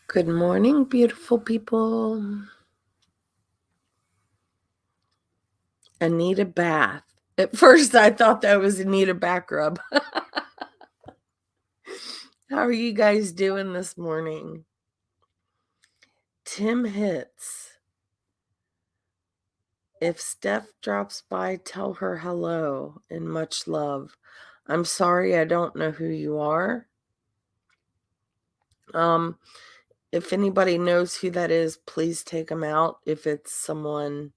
Good morning, beautiful people. Anita Bath. At first, I thought that was Anita Back Rub. How are you guys doing this morning? Tim Hits. If Steph drops by, tell her hello and much love. I'm sorry, I don't know who you are. If anybody knows who that is, please take them out if it's someone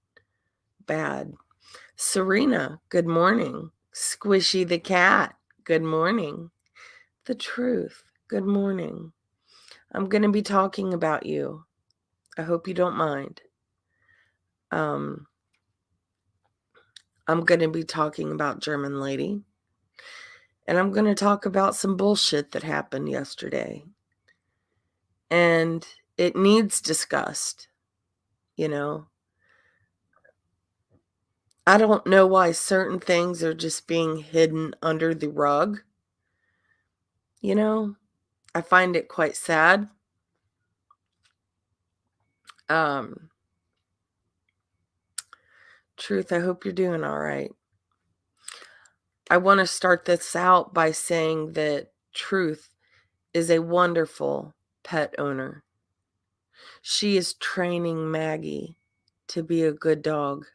bad. Serena, good morning. Squishy the cat, good morning. The truth, good morning. I'm going to be talking about you. I hope you don't mind. I'm going to be talking about German Lady. And I'm going to talk about some bullshit that happened yesterday. And it needs discussed, you know. I don't know why certain things are just being hidden under the rug. You know, I find it quite sad. Truth, I hope you're doing all right. I want to start this out by saying that Truth is a wonderful pet owner. She is training Maggie to be a good dog.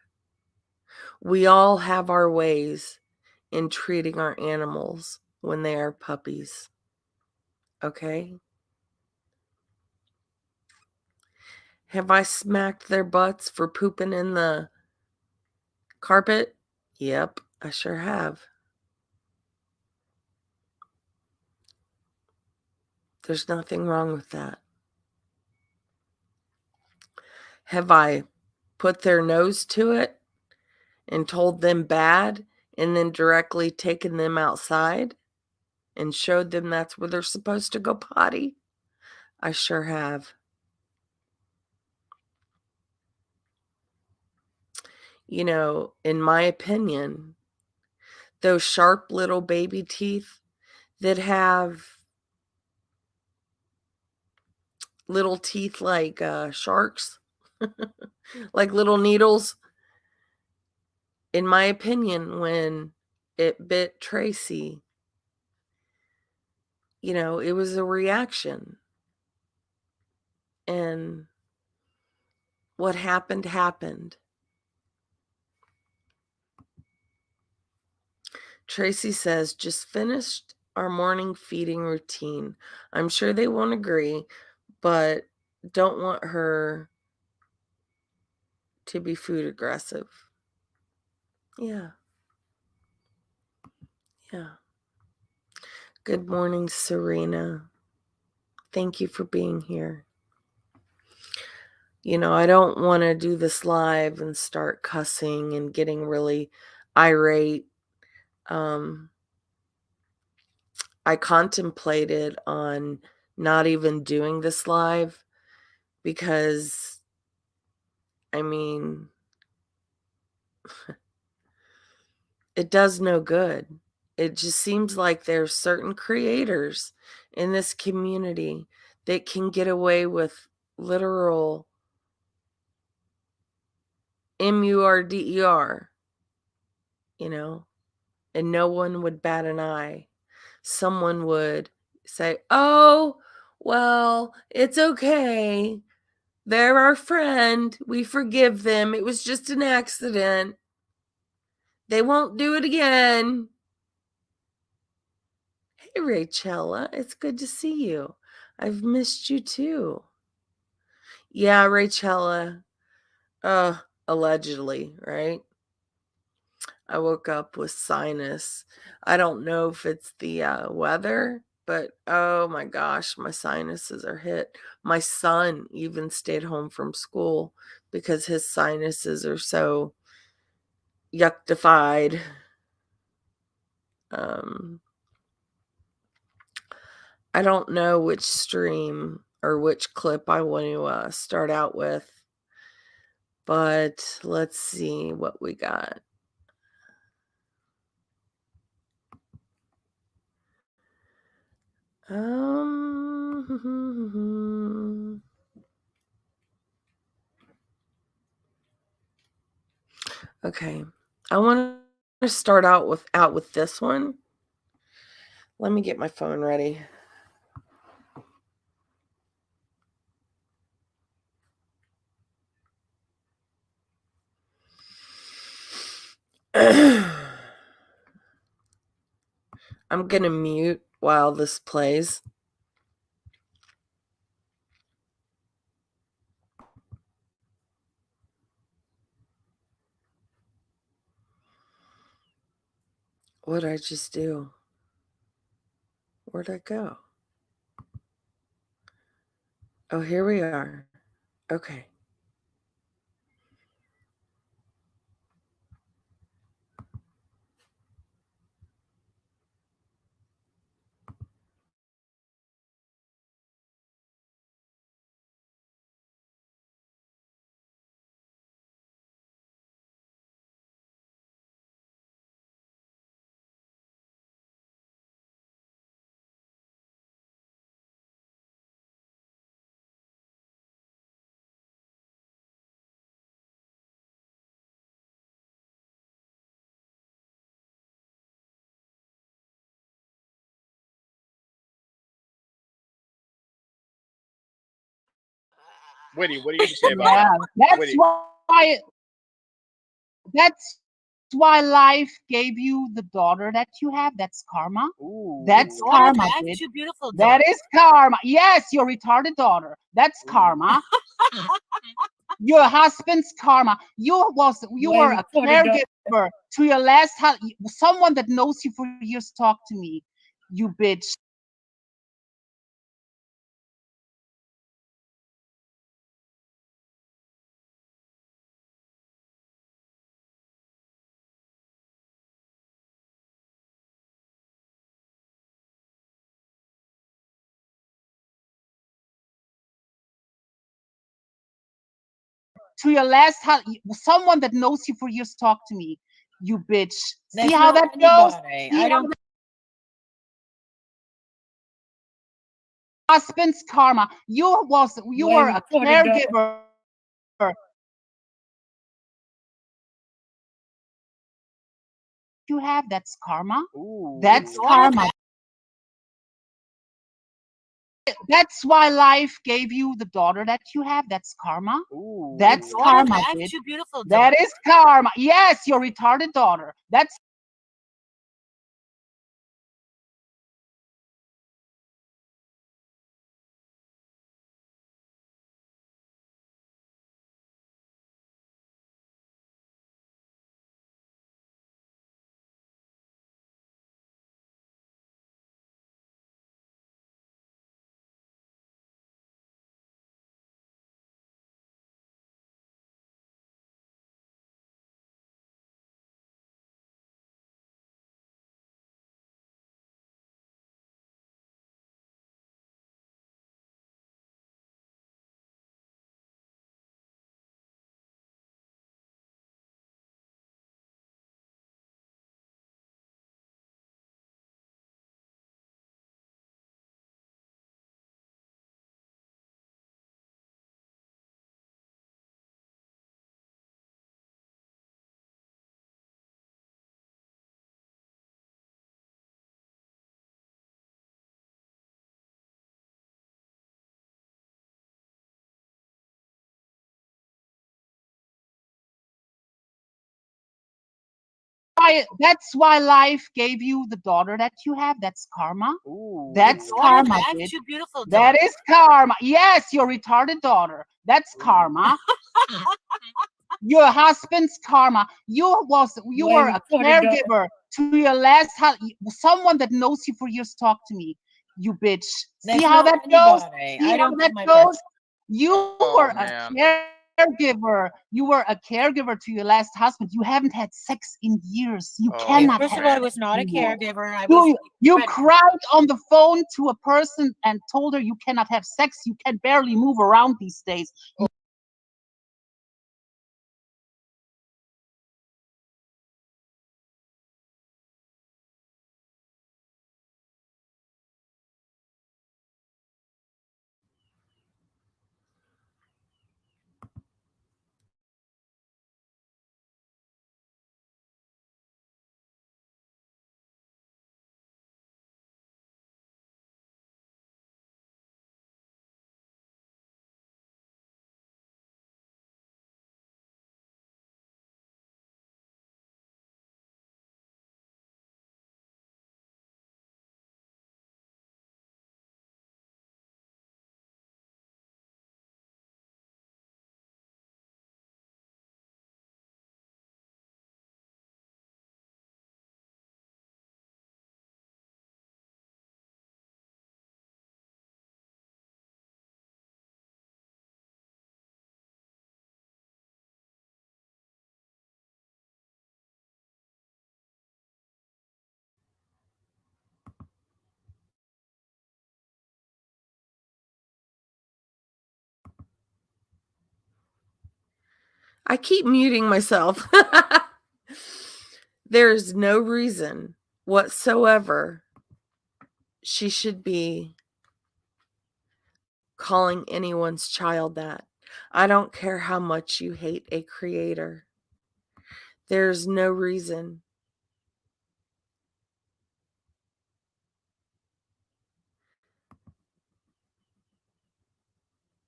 We all have our ways in treating our animals when they are puppies. Okay? Have I smacked their butts for pooping in the carpet? Yep, I sure have. There's nothing wrong with that. Have I put their nose to it and told them bad and then directly taken them outside and showed them that's where they're supposed to go potty? I sure have. You know, in my opinion, those sharp little baby teeth that have little teeth like sharks, like little needles, in my opinion, when it bit Tracy, you know, it was a reaction. And what happened, happened. Tracy says, just finished our morning feeding routine. I'm sure they won't agree, but don't want her to be food aggressive. Yeah. Yeah. Good morning, Serena. Thank you for being here. You know, I don't want to do this live and start cussing and getting really irate. I contemplated on not even doing this live because, I mean, it does no good. It just seems like there's certain creators in this community that can get away with literal murder, you know, and no one would bat an eye. Someone would say, oh, well, it's okay. They're our friend. We forgive them. It was just an accident. They won't do it again. Hey, Rachella, it's good to see you. I've missed you too. Yeah, Rachella. Allegedly, right? I woke up with sinus. I don't know if it's the weather, but oh my gosh, my sinuses are hit. My son even stayed home from school because his sinuses are so yuctified. I don't know which stream or which clip I want to start out with, but let's see what we got. Okay. I want to start out with this one. Let me get my phone ready. I'm going to mute while this plays. What did I just do? Where'd I go? Oh, here we are. Okay. Whitney, what do you have to say about Yeah, that? that's Whitney. why life gave you the daughter that you have. That's karma. Ooh. That's karma, bitch. That is karma. Yes, your retarded daughter. That's karma. Your husband's karma. You were a caregiver to your last husband. Someone that knows you for years. Talk to me, you bitch. To your last husband, someone that knows you for years. Talk to me, you bitch. See how that goes? See how that husband's karma. You were a caregiver. You have that's karma. Ooh. That's karma. That's why life gave you the daughter that you have. That's karma. Ooh. That's karma, bitch. That is karma. Yes, your retarded daughter. That's why life gave you the daughter that you have. That's karma. Ooh. That's karma, bitch. That is karma. Yes, your retarded daughter. That's karma. Your husband's karma. You were a caregiver to your last husband. Someone that knows you for years. Talk to me, you bitch. See how that goes? See how that goes? You were a caregiver. You were a caregiver to your last husband. You haven't had sex in years. You cannot. First of all, I was not a caregiver. You cried on the phone to a person and told her you cannot have sex. You can barely move around these days. I keep muting myself. There's no reason whatsoever she should be calling anyone's child that. I don't care how much you hate a creator. There's no reason.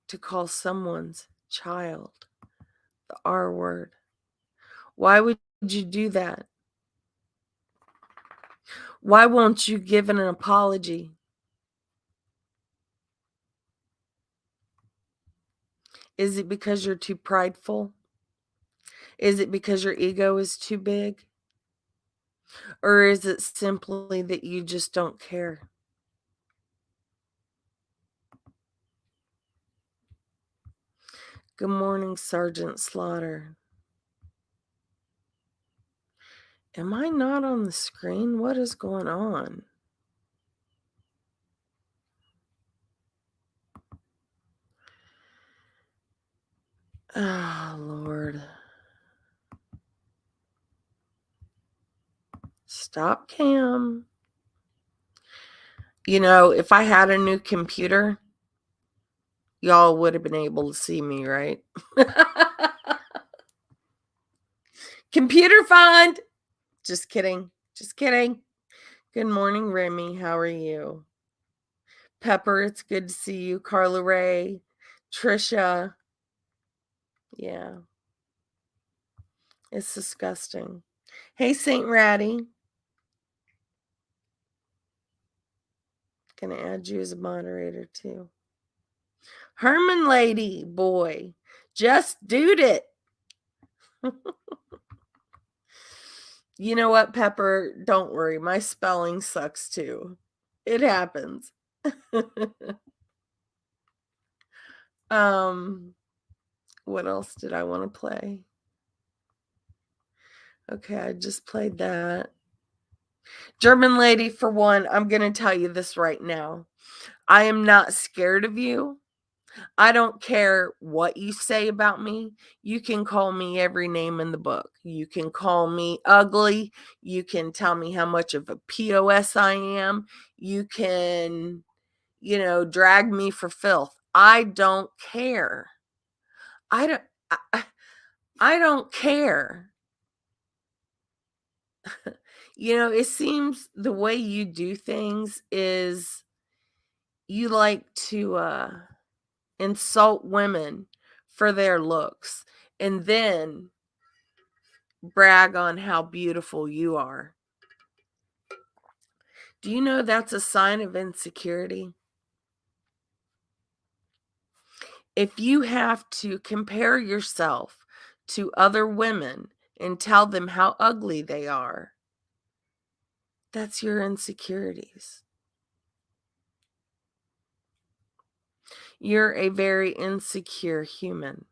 To call someone's child the R word. Why would you do that? Why won't you give an apology? Is it because you're too prideful? Is it because your ego is too big? Or is it simply that you just don't care? Good morning, Sergeant Slaughter. Am I not on the screen? What is going on? Oh, Lord. Stop cam. You know, if I had a new computer, y'all would have been able to see me, right? Computer fund. Just kidding. Just kidding. Good morning, Remy. How are you? Pepper, it's good to see you. Carla Ray, Trisha. Yeah. It's disgusting. Hey, Saint Ratty. Gonna add you as a moderator too. Herman Lady, boy. Just dude it. You know what, Pepper? Don't worry. My spelling sucks too. It happens. What else did I want to play? Okay, I just played that. German Lady, for one, I'm going to tell you this right now. I am not scared of you. I don't care what you say about me. You can call me every name in the book. You can call me ugly. You can tell me how much of a POS I am. You can, drag me for filth. I don't care. I don't care. It seems the way you do things is you like to insult women for their looks and then brag on how beautiful you are. Do you know that's a sign of insecurity? If you have to compare yourself to other women and tell them how ugly they are, that's your insecurities. You're a very insecure human.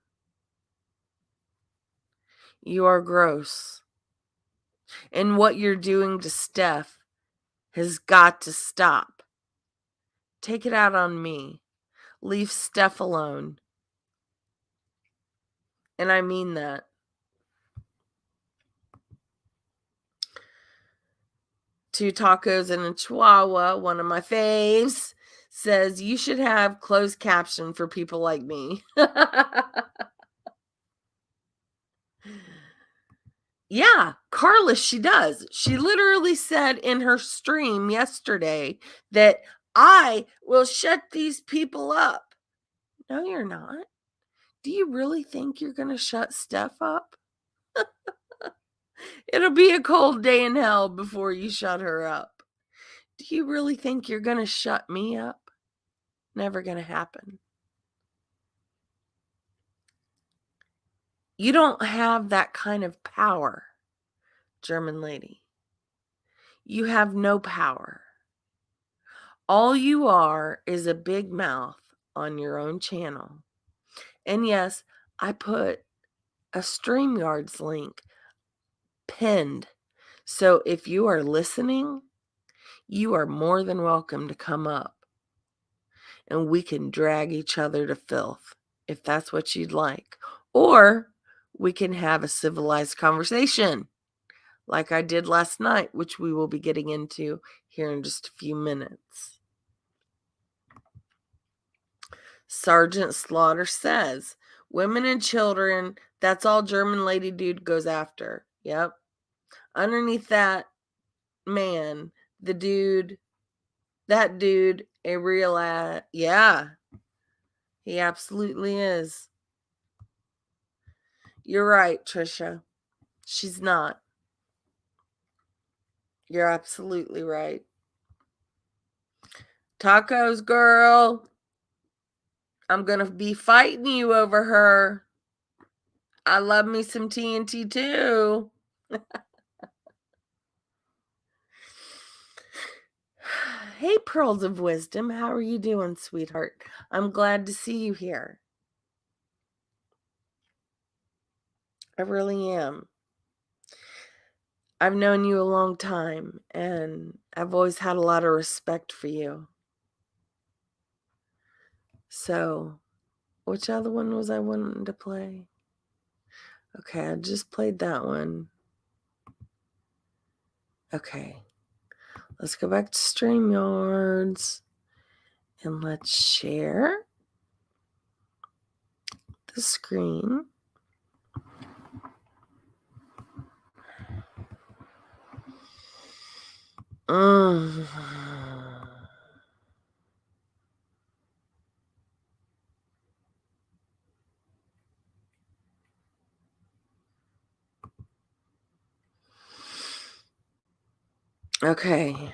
You are gross. And what you're doing to Steph has got to stop. Take it out on me. Leave Steph alone. And I mean that. Two Tacos and a Chihuahua, one of my faves, says you should have closed caption for people like me. Yeah, Carla, she does. She literally said in her stream yesterday that I will shut these people up. No, you're not. Do you really think you're going to shut Steph up? It'll be a cold day in hell before you shut her up. Do you really think you're going to shut me up? Never going to happen. You don't have that kind of power, German Lady. You have no power. All you are is a big mouth on your own channel. And yes, I put a StreamYards link pinned. So if you are listening, you are more than welcome to come up. And we can drag each other to filth if that's what you'd like. Or we can have a civilized conversation like I did last night, which we will be getting into here in just a few minutes. Sergeant Slaughter says, women and children, that's all German lady dude goes after. Yep. Underneath that man, that dude, a real yeah, he absolutely is. You're right, Trisha. She's not. You're absolutely right. Tacos, girl. I'm going to be fighting you over her. I love me some TNT too. Hey, Pearls of Wisdom. How are you doing, sweetheart? I'm glad to see you here. I really am. I've known you a long time, and I've always had a lot of respect for you. So, which other one was I wanting to play? Okay, I just played that one. Okay, let's go back to StreamYards, and let's share the screen. Okay,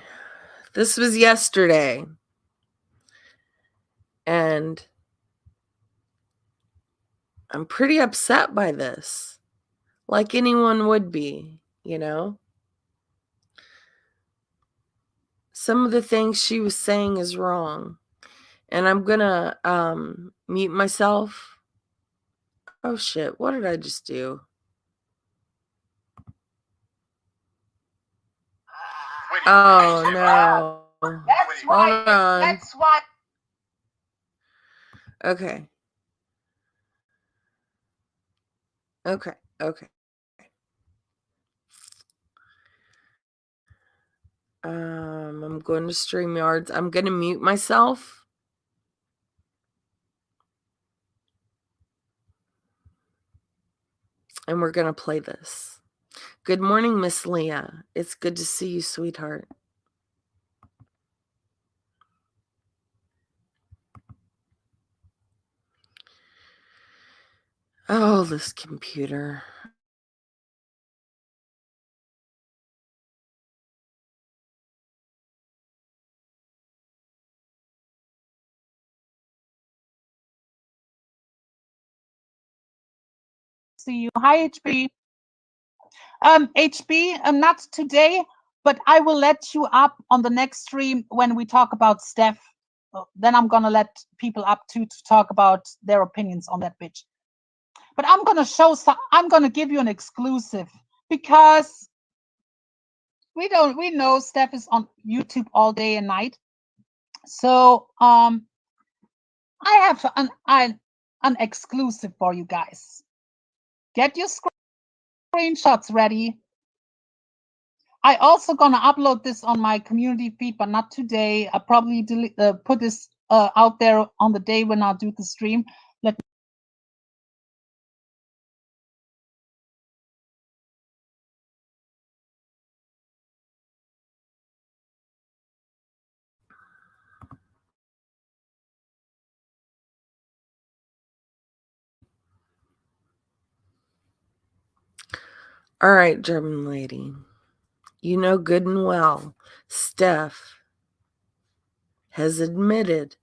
this was yesterday, and I'm pretty upset by this, like anyone would be, you know? Some of the things she was saying is wrong, and I'm gonna mute myself. Oh shit, what did I just do? Oh no. That's right. That's what. Okay. I'm going to StreamYards. I'm going to mute myself. And we're going to play this. Good morning, Miss Leah. It's good to see you, sweetheart. Oh, this computer. See you. Hi, HB. HB, not today, but I will let you up on the next stream when we talk about Steph. Then I'm gonna let people up too to talk about their opinions on that bitch. But I'm gonna I'm gonna give you an exclusive because we know Steph is on YouTube all day and night. So I have an exclusive for you guys. Get your screenshots ready. I also gonna upload this on my community feed, but not today. I'll probably put this out there on the day when I do the stream. All right, German lady. You know good and well, Steph has admitted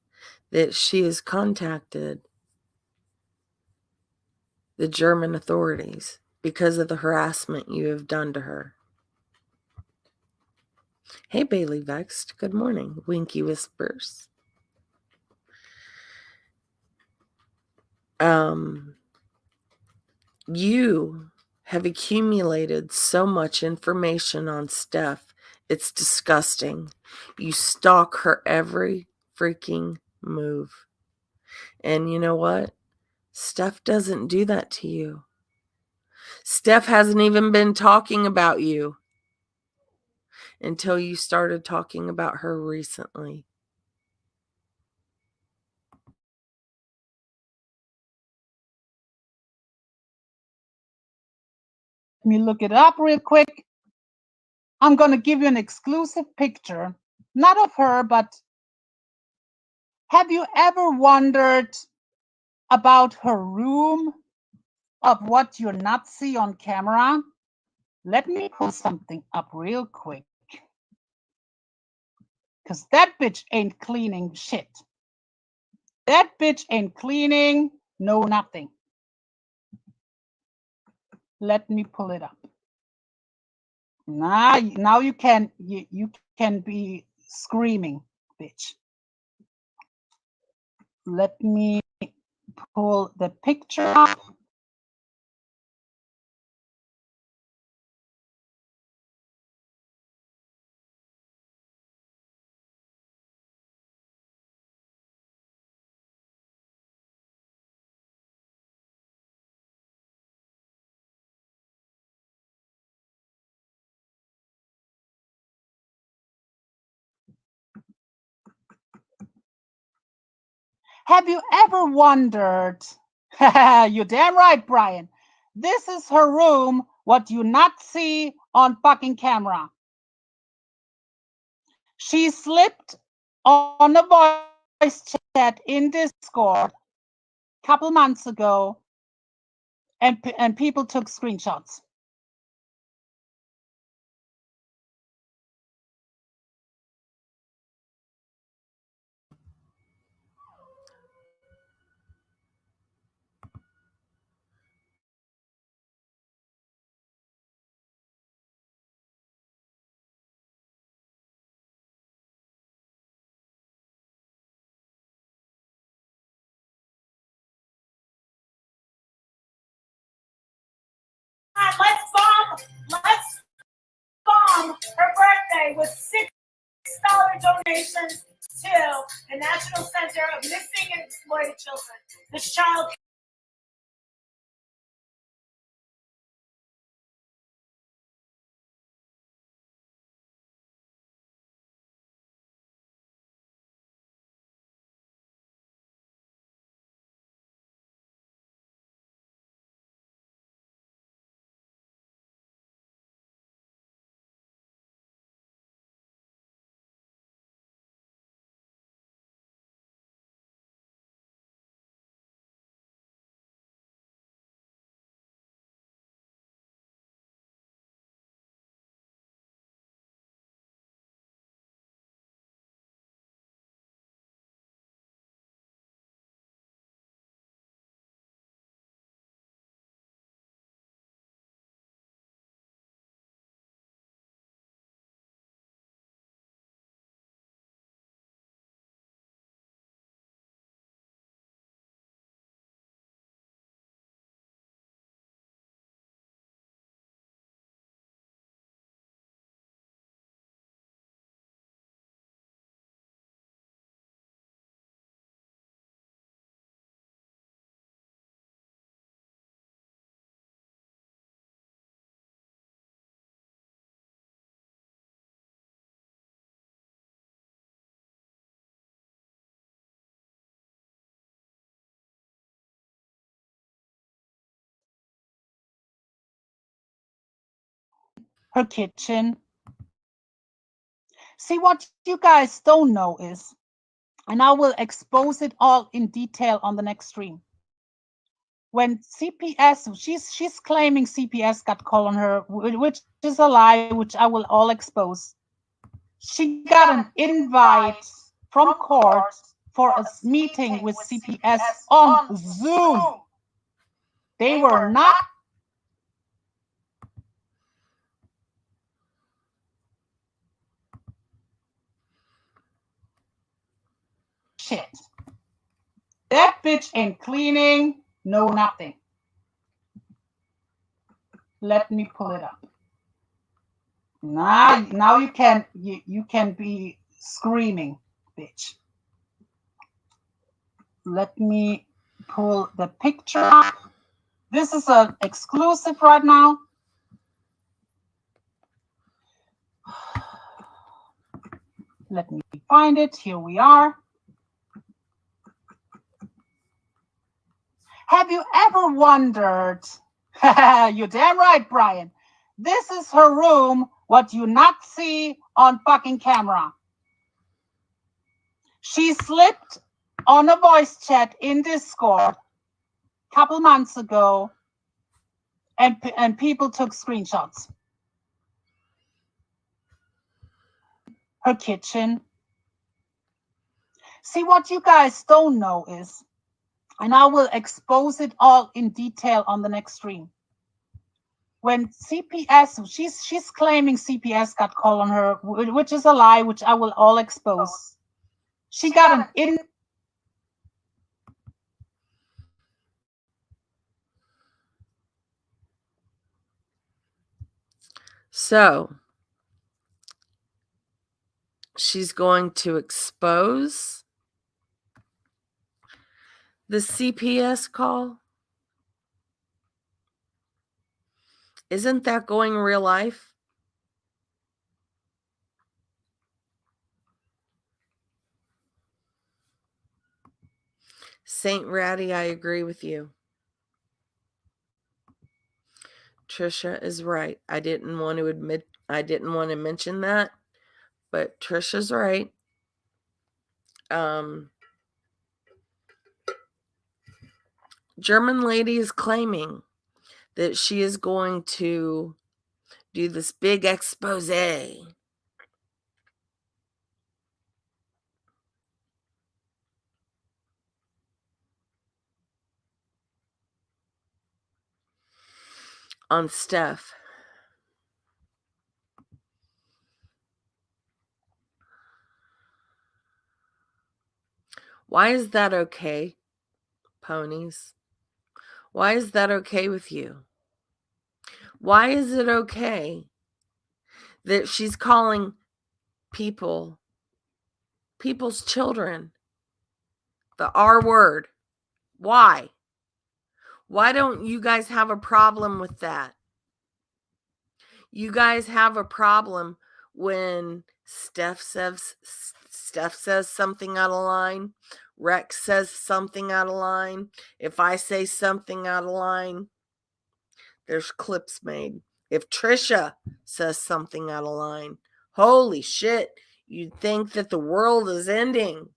that she has contacted the German authorities because of the harassment you have done to her. Hey, Bailey Vexed. Good morning. Winky Whispers. You have accumulated so much information on Steph. It's disgusting. You stalk her every freaking move. And you know what? Steph doesn't do that to you. Steph hasn't even been talking about you until you started talking about her recently. Let me look it up real quick. I'm going to give you an exclusive picture, not of her, but have you ever wondered about her room, of what you're not see on camera? Let me pull something up real quick, because that bitch ain't cleaning shit. That bitch ain't cleaning no nothing. Let me pull it up. Now you can be screaming, bitch. Let me pull the picture up. Have you ever wondered? You're damn right, Brian. This is her room, what you not see on fucking camera. She slipped on a voice chat in Discord a couple months ago, and people took screenshots. Let's bomb her birthday with $6 donations to the National Center of Missing and Exploited Children. This child. Her kitchen. See, what you guys don't know is, and I will expose it all in detail on the next stream. When CPS, she's claiming CPS got call on her, which is a lie, which I will all expose. She got an invite from court for a meeting with CPS on Zoom. They were not shit. That bitch ain't cleaning, no nothing. Let me pull it up. Now you can be screaming, bitch. Let me pull the picture up. This is an exclusive right now. Let me find it. Here we are. Have you ever wondered? You're damn right, Brian. This is her room, what you not see on fucking camera. She slipped on a voice chat in Discord a couple months ago, and people took screenshots. Her kitchen. See, what you guys don't know is, and I will expose it all in detail on the next stream. When CPS, she's claiming CPS got call on her, which is a lie, which I will all expose. She got an in. So she's going to expose the CPS call. Isn't that going real life? Saint Ratty, I agree with you. Trisha is right. I didn't want to mention that, but Trisha's right. German lady is claiming that she is going to do this big expose on Steph. Why is that okay, ponies? Why is that okay with you? Why is it okay that she's calling people's children the R word? Why? Why don't you guys have a problem with that? You guys have a problem when Steph says something out of line, Rex says something out of line. If I say something out of line, there's clips made. If Trisha says something out of line, holy shit, you'd think that the world is ending.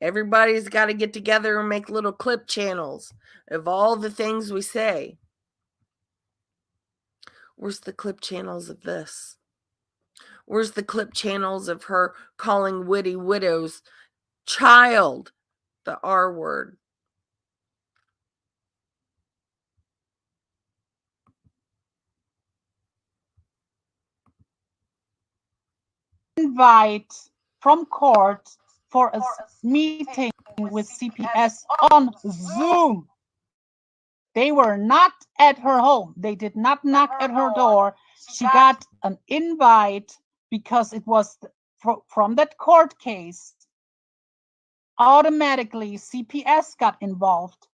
Everybody's got to get together and make little clip channels of all the things we say. Where's the clip channels of this? Where's the clip channels of her calling Witty Widow's child the R word? Invite from court for a meeting with CPS on Zoom. They were not at her home. They did not knock at her door. She got an invite because it was from that court case. Automatically, CPS got involved.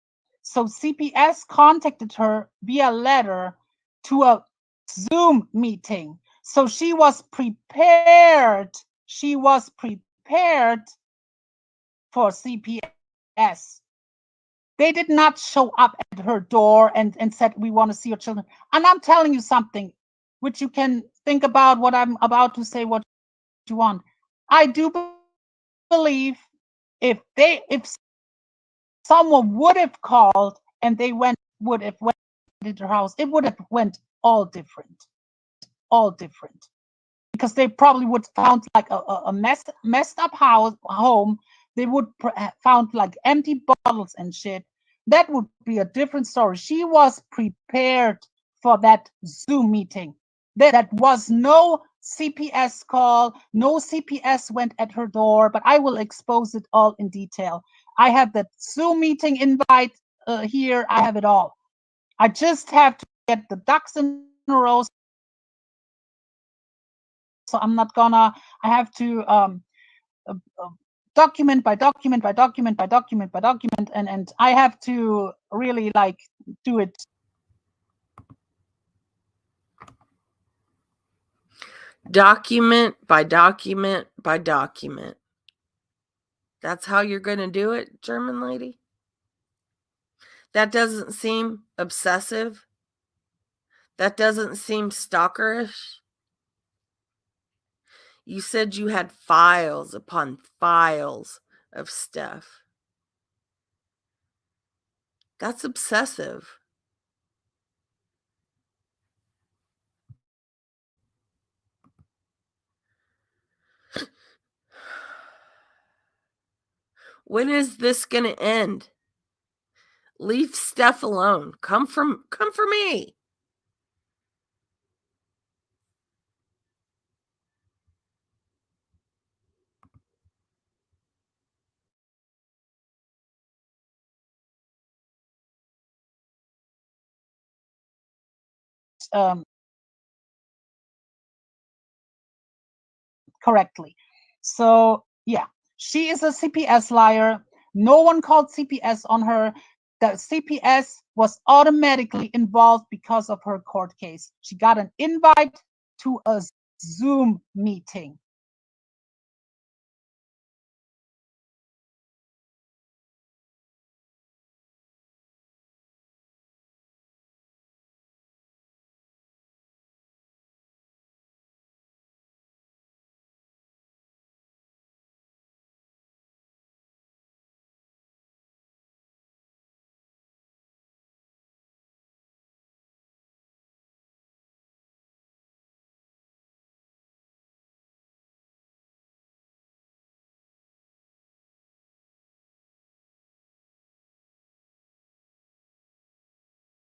So CPS contacted her via letter to a Zoom meeting. So she was prepared. She was prepared for CPS. They did not show up at her door and said, we want to see your children. And I'm telling you something, which you can think about what I'm about to say, what you want. I do believe if someone would have called and they would have went to her house, it would have went all different. Because they probably would found like a messed up home. They would found like empty bottles and shit. That would be a different story. She was prepared for that Zoom meeting. That was no CPS call. No CPS went at her door, but I will expose it all in detail. I have that Zoom meeting invite here. I have it all. I just have to get the ducks in a row. So I'm not gonna, I have to document by document by document by document by document, and I have to really like do it. Document by document by document. That's how you're going to do it, German lady? That doesn't seem obsessive. That doesn't seem stalkerish. You said you had files upon files of stuff. That's obsessive. When is this going to end? Leave Steph alone. Come for me. Correctly. So yeah, she is a CPS liar. No one called CPS on her. The CPS was automatically involved because of her court case. She got an invite to a Zoom meeting.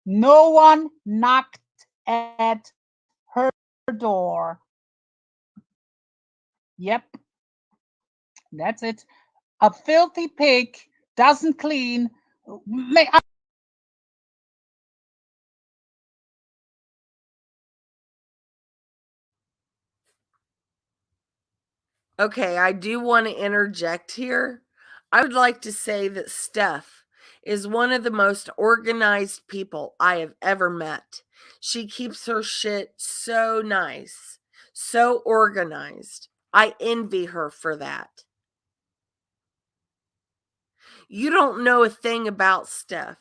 No one knocked at her door. Yep, that's it. A filthy pig doesn't clean. Okay, I do want to interject here. I would like to say that Steph is one of the most organized people I have ever met. She keeps her shit so nice, so organized. I envy her for that. You don't know a thing about Steph.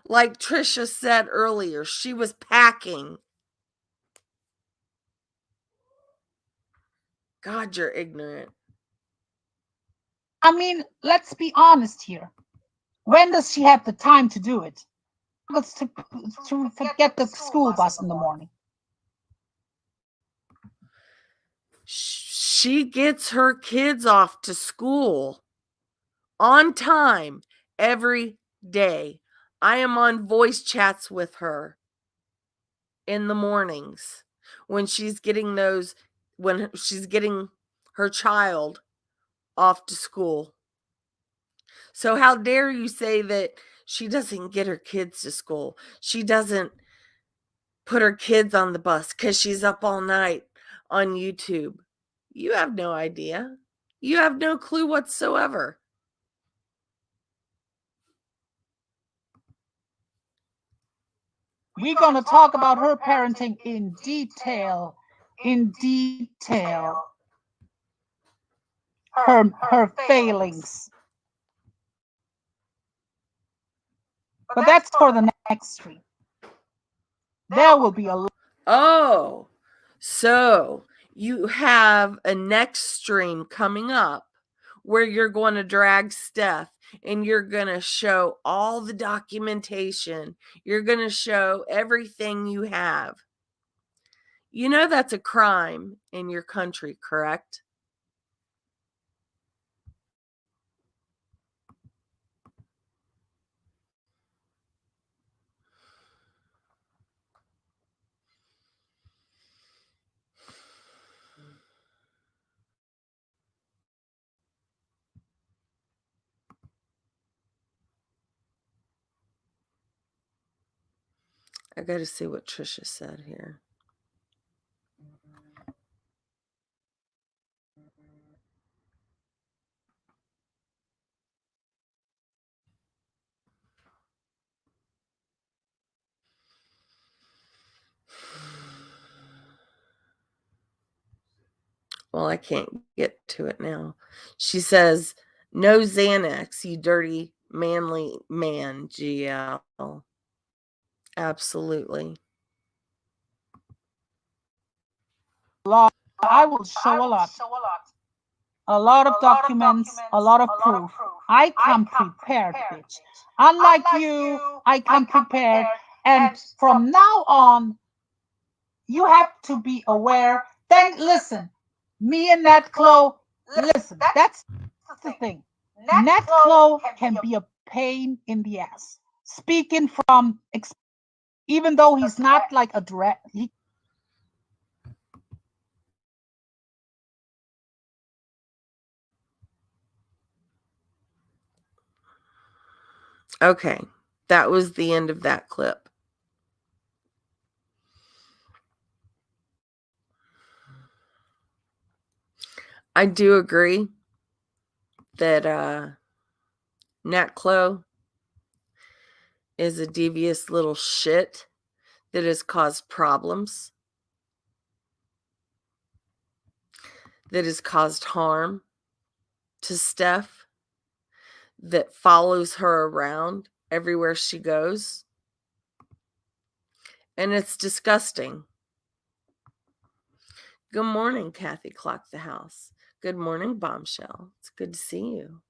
Like Trisha said earlier, she was packing. God, you're ignorant. I mean, let's be honest here. When does she have the time to do it? To forget the school bus in the morning. She gets her kids off to school on time every day. I am on voice chats with her in the mornings when she's getting her child off to school. So how dare you say that she doesn't get her kids to school? She doesn't put her kids on the bus because she's up all night on YouTube. You have no idea. You have no clue whatsoever. We're going to talk about her parenting in detail. In detail. Her failings. But that's for the next stream. There will be a lot. Oh, so you have a next stream coming up where you're going to drag Steph and you're going to show all the documentation. You're going to show everything you have. You know that's a crime in your country, correct? I got to see what Trisha said here. Well, I can't get to it now. She says, no Xanax, you dirty, manly man, GL. Absolutely. I will show a lot. A lot of documents, a lot of proof. I come prepared, bitch. Unlike you, I come prepared. And from now on, you have to be aware. Then listen, me and Nat Chloe, listen, that's the thing. Nat Chloe can be a pain in the ass. Speaking from, even though he's not like a direct, Okay, that was the end of that clip. I do agree that Nat Chloe is a devious little shit that has caused problems, that has caused harm to Steph, that follows her around everywhere she goes. And it's disgusting. Good morning, Kathy Clock the House. Good morning, Bombshell. It's good to see you.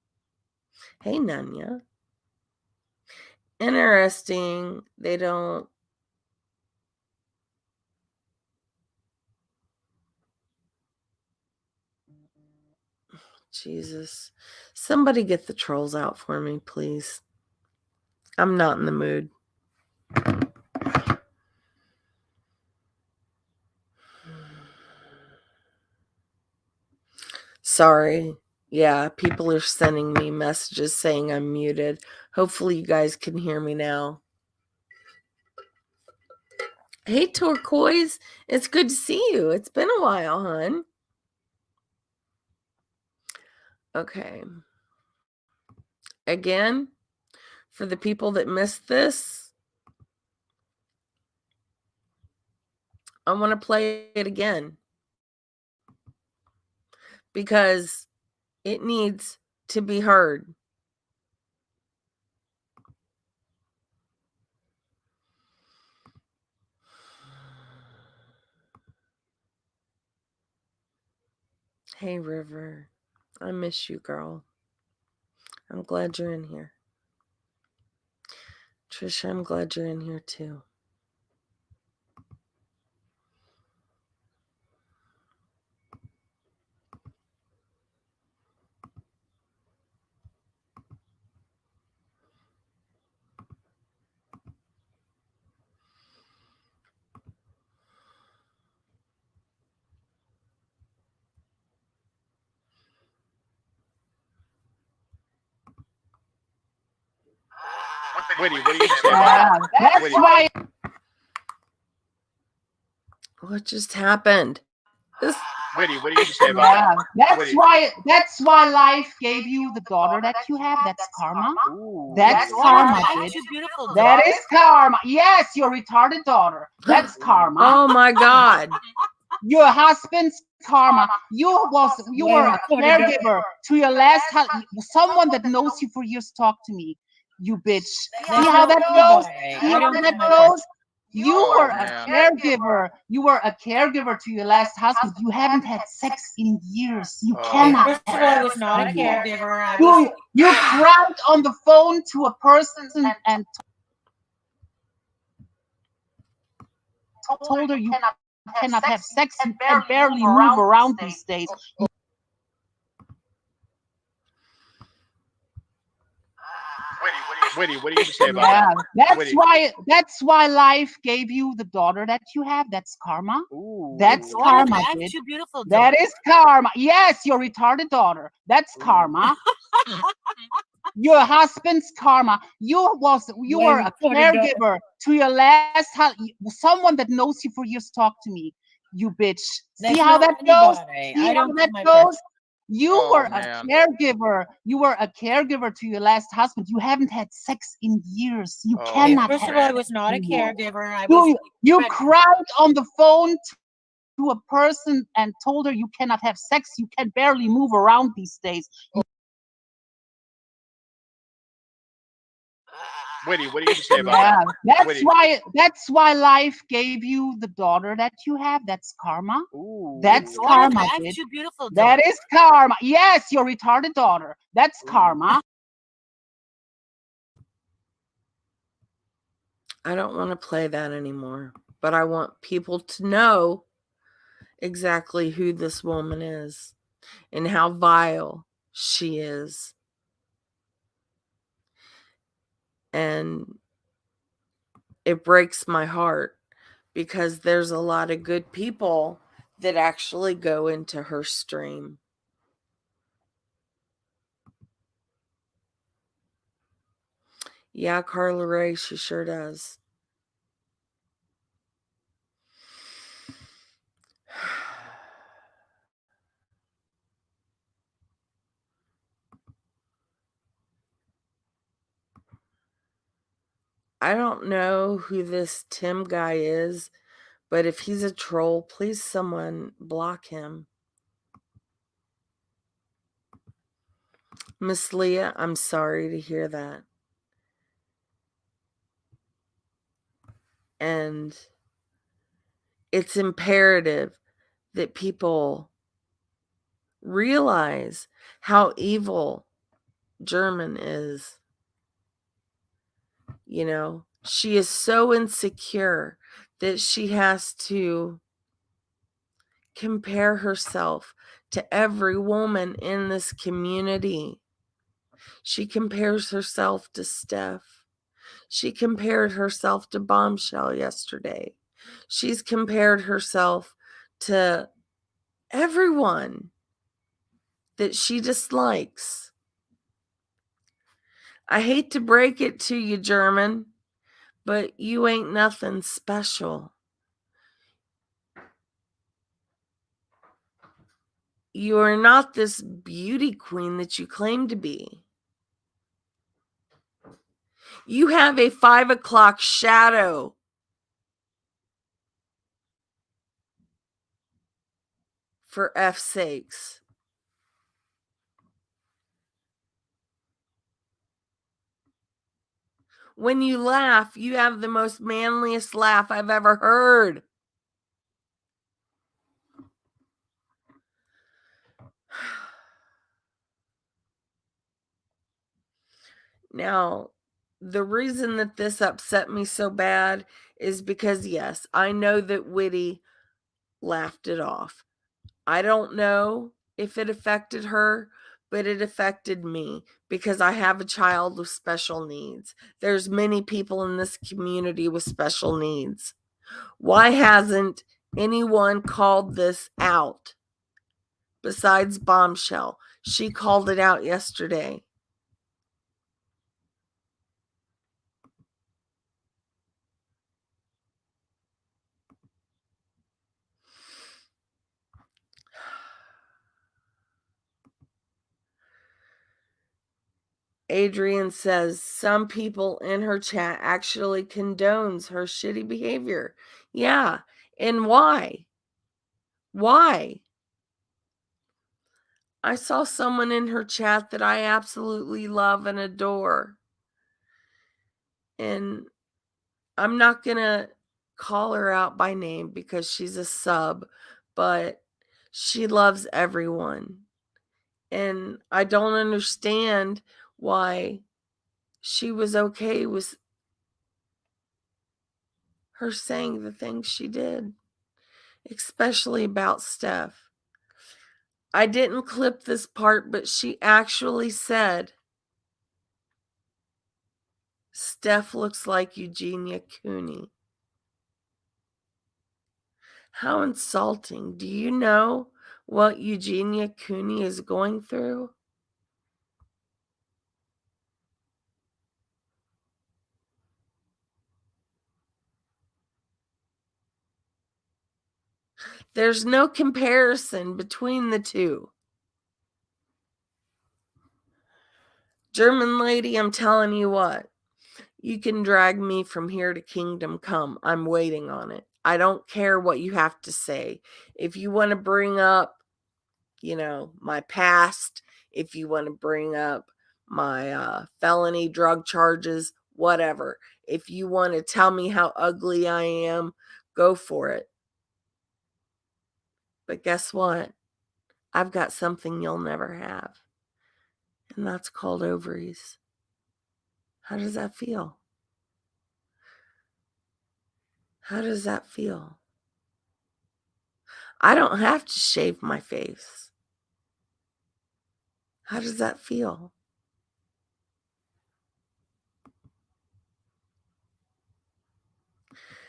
Hey, Nanya. Interesting. They don't. Jesus. Somebody get the trolls out for me, please. I'm not in the mood. Sorry. Yeah, people are sending me messages saying I'm muted. Hopefully you guys can hear me now. Hey, Turquoise. It's good to see you. It's been a while, hon. Okay. Again, for the people that missed this, I want to play it again because it needs to be heard. Hey, River. I miss you, girl. I'm glad you're in here. Trisha, I'm glad you're in here too. Witty, what do you say about that? That's why. What just happened? Witty, what do you say about that? That's why life gave you the daughter that you have. That's karma. That's karma, bitch. That is karma. Yes, your retarded daughter. That's karma. Oh my God. Your husband's karma. You were a caregiver to your last husband. Someone that knows you for years. Talk to me, you bitch. See how that goes? See how that goes? You were a caregiver. You were a caregiver to your last husband. You haven't had sex in years. You cannot. First of all, I was not a caregiver. You cried on the phone to a person and told her you cannot have sex. You can barely move around these days. Witty, what do you say about that? That's why life gave you the daughter that you have. That's karma. That's karma, bitch. That is karma. Yes, your retarded daughter. That's karma. Your husband's karma. You were a caregiver to your last husband. Someone that knows you for years. Talk to me, you bitch. See how that goes? See how that goes? You were a caregiver. You were a caregiver to your last husband. You haven't had sex in years. You cannot. First of all, I was not a caregiver. You cried on the phone to a person and told her you cannot have sex, you can barely move around these days. Witty, what do you say about that? That's why life gave you the daughter that you have. That's karma. Ooh. That's karma. That's your beautiful daughter. That is karma. Yes, your retarded daughter. That's karma. I don't want to play that anymore, but I want people to know exactly who this woman is and how vile she is. And it breaks my heart because there's a lot of good people that actually go into her stream. Yeah, Carla Ray, she sure does. I don't know who this Tim guy is, but if he's a troll, please someone block him. Miss Leah, I'm sorry to hear that. And it's imperative that people realize how evil German is. You know, she is so insecure that she has to compare herself to every woman in this community. She compares herself to Steph. She compared herself to Bombshell yesterday. She's compared herself to everyone that she dislikes. I hate to break it to you, German, but you ain't nothing special. You are not this beauty queen that you claim to be. You have a 5 o'clock shadow. For F's sakes. When you laugh, you have the most manliest laugh I've ever heard. Now, the reason that this upset me so bad is because, yes, I know that Witty laughed it off. I don't know if it affected her, but it affected me because I have a child with special needs. There's many people in this community with special needs. Why hasn't anyone called this out besides Bombshell? She called it out yesterday. Adrian says some people in her chat actually condones her shitty behavior. Yeah, and why? Why? I saw someone in her chat that I absolutely love and adore. And I'm not going to call her out by name because she's a sub, but she loves everyone. And I don't understand why she was okay with her saying the things she did, especially about Steph. I didn't clip this part, but she actually said, Steph looks like Eugenia Cooney. How insulting. Do you know what Eugenia Cooney is going through? There's no comparison between the two. German lady, I'm telling you what. You can drag me from here to kingdom come. I'm waiting on it. I don't care what you have to say. If you want to bring up, my past, if you want to bring up my felony drug charges, whatever. If you want to tell me how ugly I am, go for it. But guess what? I've got something you'll never have. And that's called ovaries. How does that feel? How does that feel? I don't have to shave my face. How does that feel?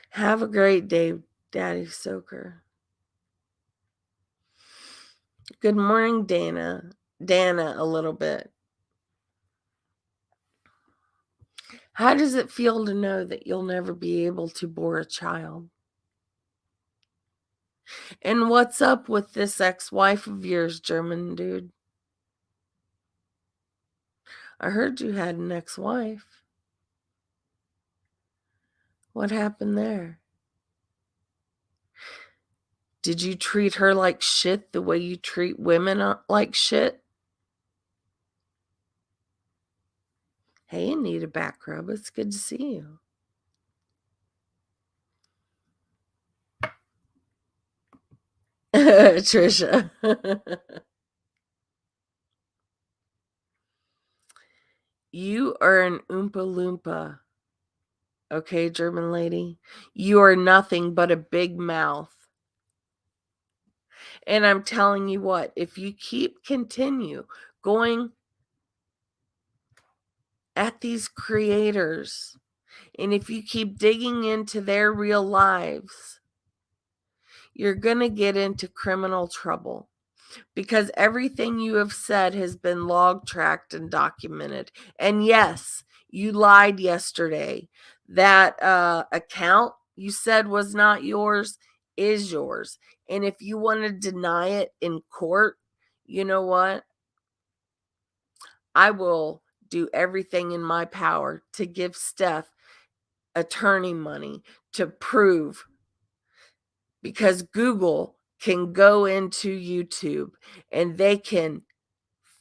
Have a great day, Daddy Soaker. Good morning, Dana. Dana, a little bit. How does it feel to know that you'll never be able to bore a child? And what's up with this ex-wife of yours, German dude? I heard you had an ex-wife. What happened there? Did you treat her like shit the way you treat women like shit? Hey, Anita Back Rub, it's good to see you. Trisha. You are an Oompa Loompa. Okay, German lady? You are nothing but a big mouth. And I'm telling you what, if you continue going at these creators, and if you keep digging into their real lives, you're going to get into criminal trouble. Because everything you have said has been log tracked and documented. And yes, you lied yesterday. That account you said was not yours is yours. And if you want to deny it in court, you know what? I will do everything in my power to give Steph attorney money to prove, because Google can go into YouTube and they can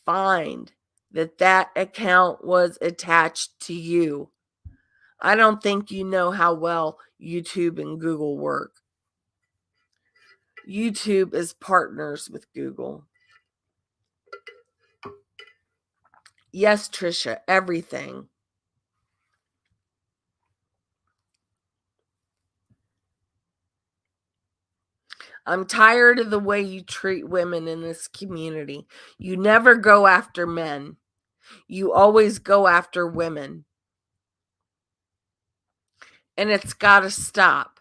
find that account was attached to you. I don't think you know how well YouTube and Google work. YouTube is partners with Google. Yes, Trisha, everything. I'm tired of the way you treat women in this community. You never go after men. You always go after women. And it's got to stop.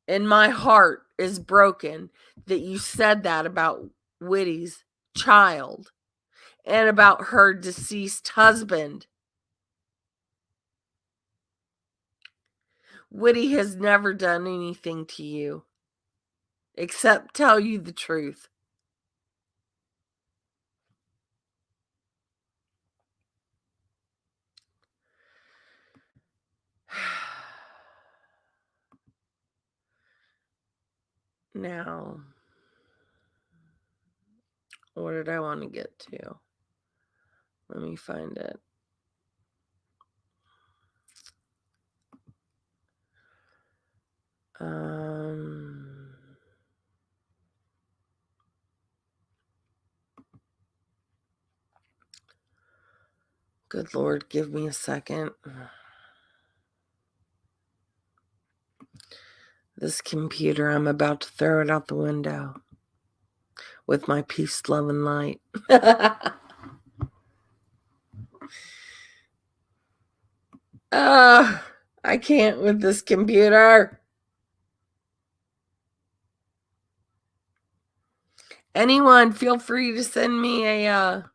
And my heart is broken that you said that about Whitty's child and about her deceased husband. Whitty has never done anything to you except tell you the truth. Now, what did I want to get to? Let me find it. Good Lord, give me a second. This computer, I'm about to throw it out the window with my peace, love, and light. I can't with this computer. Anyone, feel free to send me a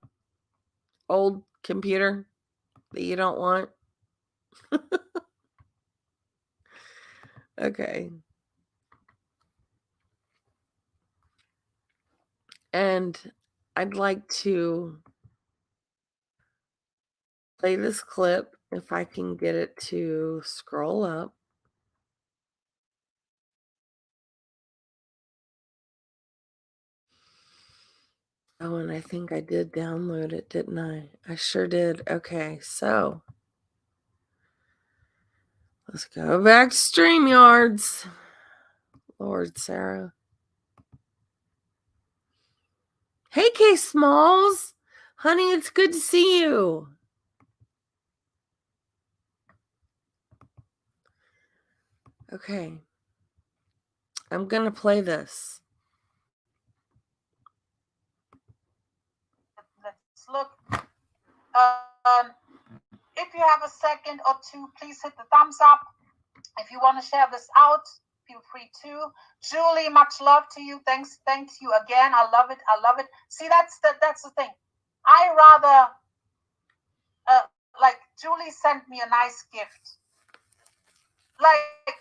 old computer that you don't want. Okay. And I'd like to play this clip If I can get it to scroll up. Oh, and I think I did download it, didn't I? I sure did. Okay, so let's go back to StreamYards. Lord, Sarah. Hey, K Smalls. Honey, it's good to see you. Okay. I'm going to play this. Let's look. If you have a second or two, please hit the thumbs up. If you want to share this out, feel free to. Julie, much love to you. Thank you again. I love it. I love it. See, that's the thing. I rather like Julie sent me a nice gift. Like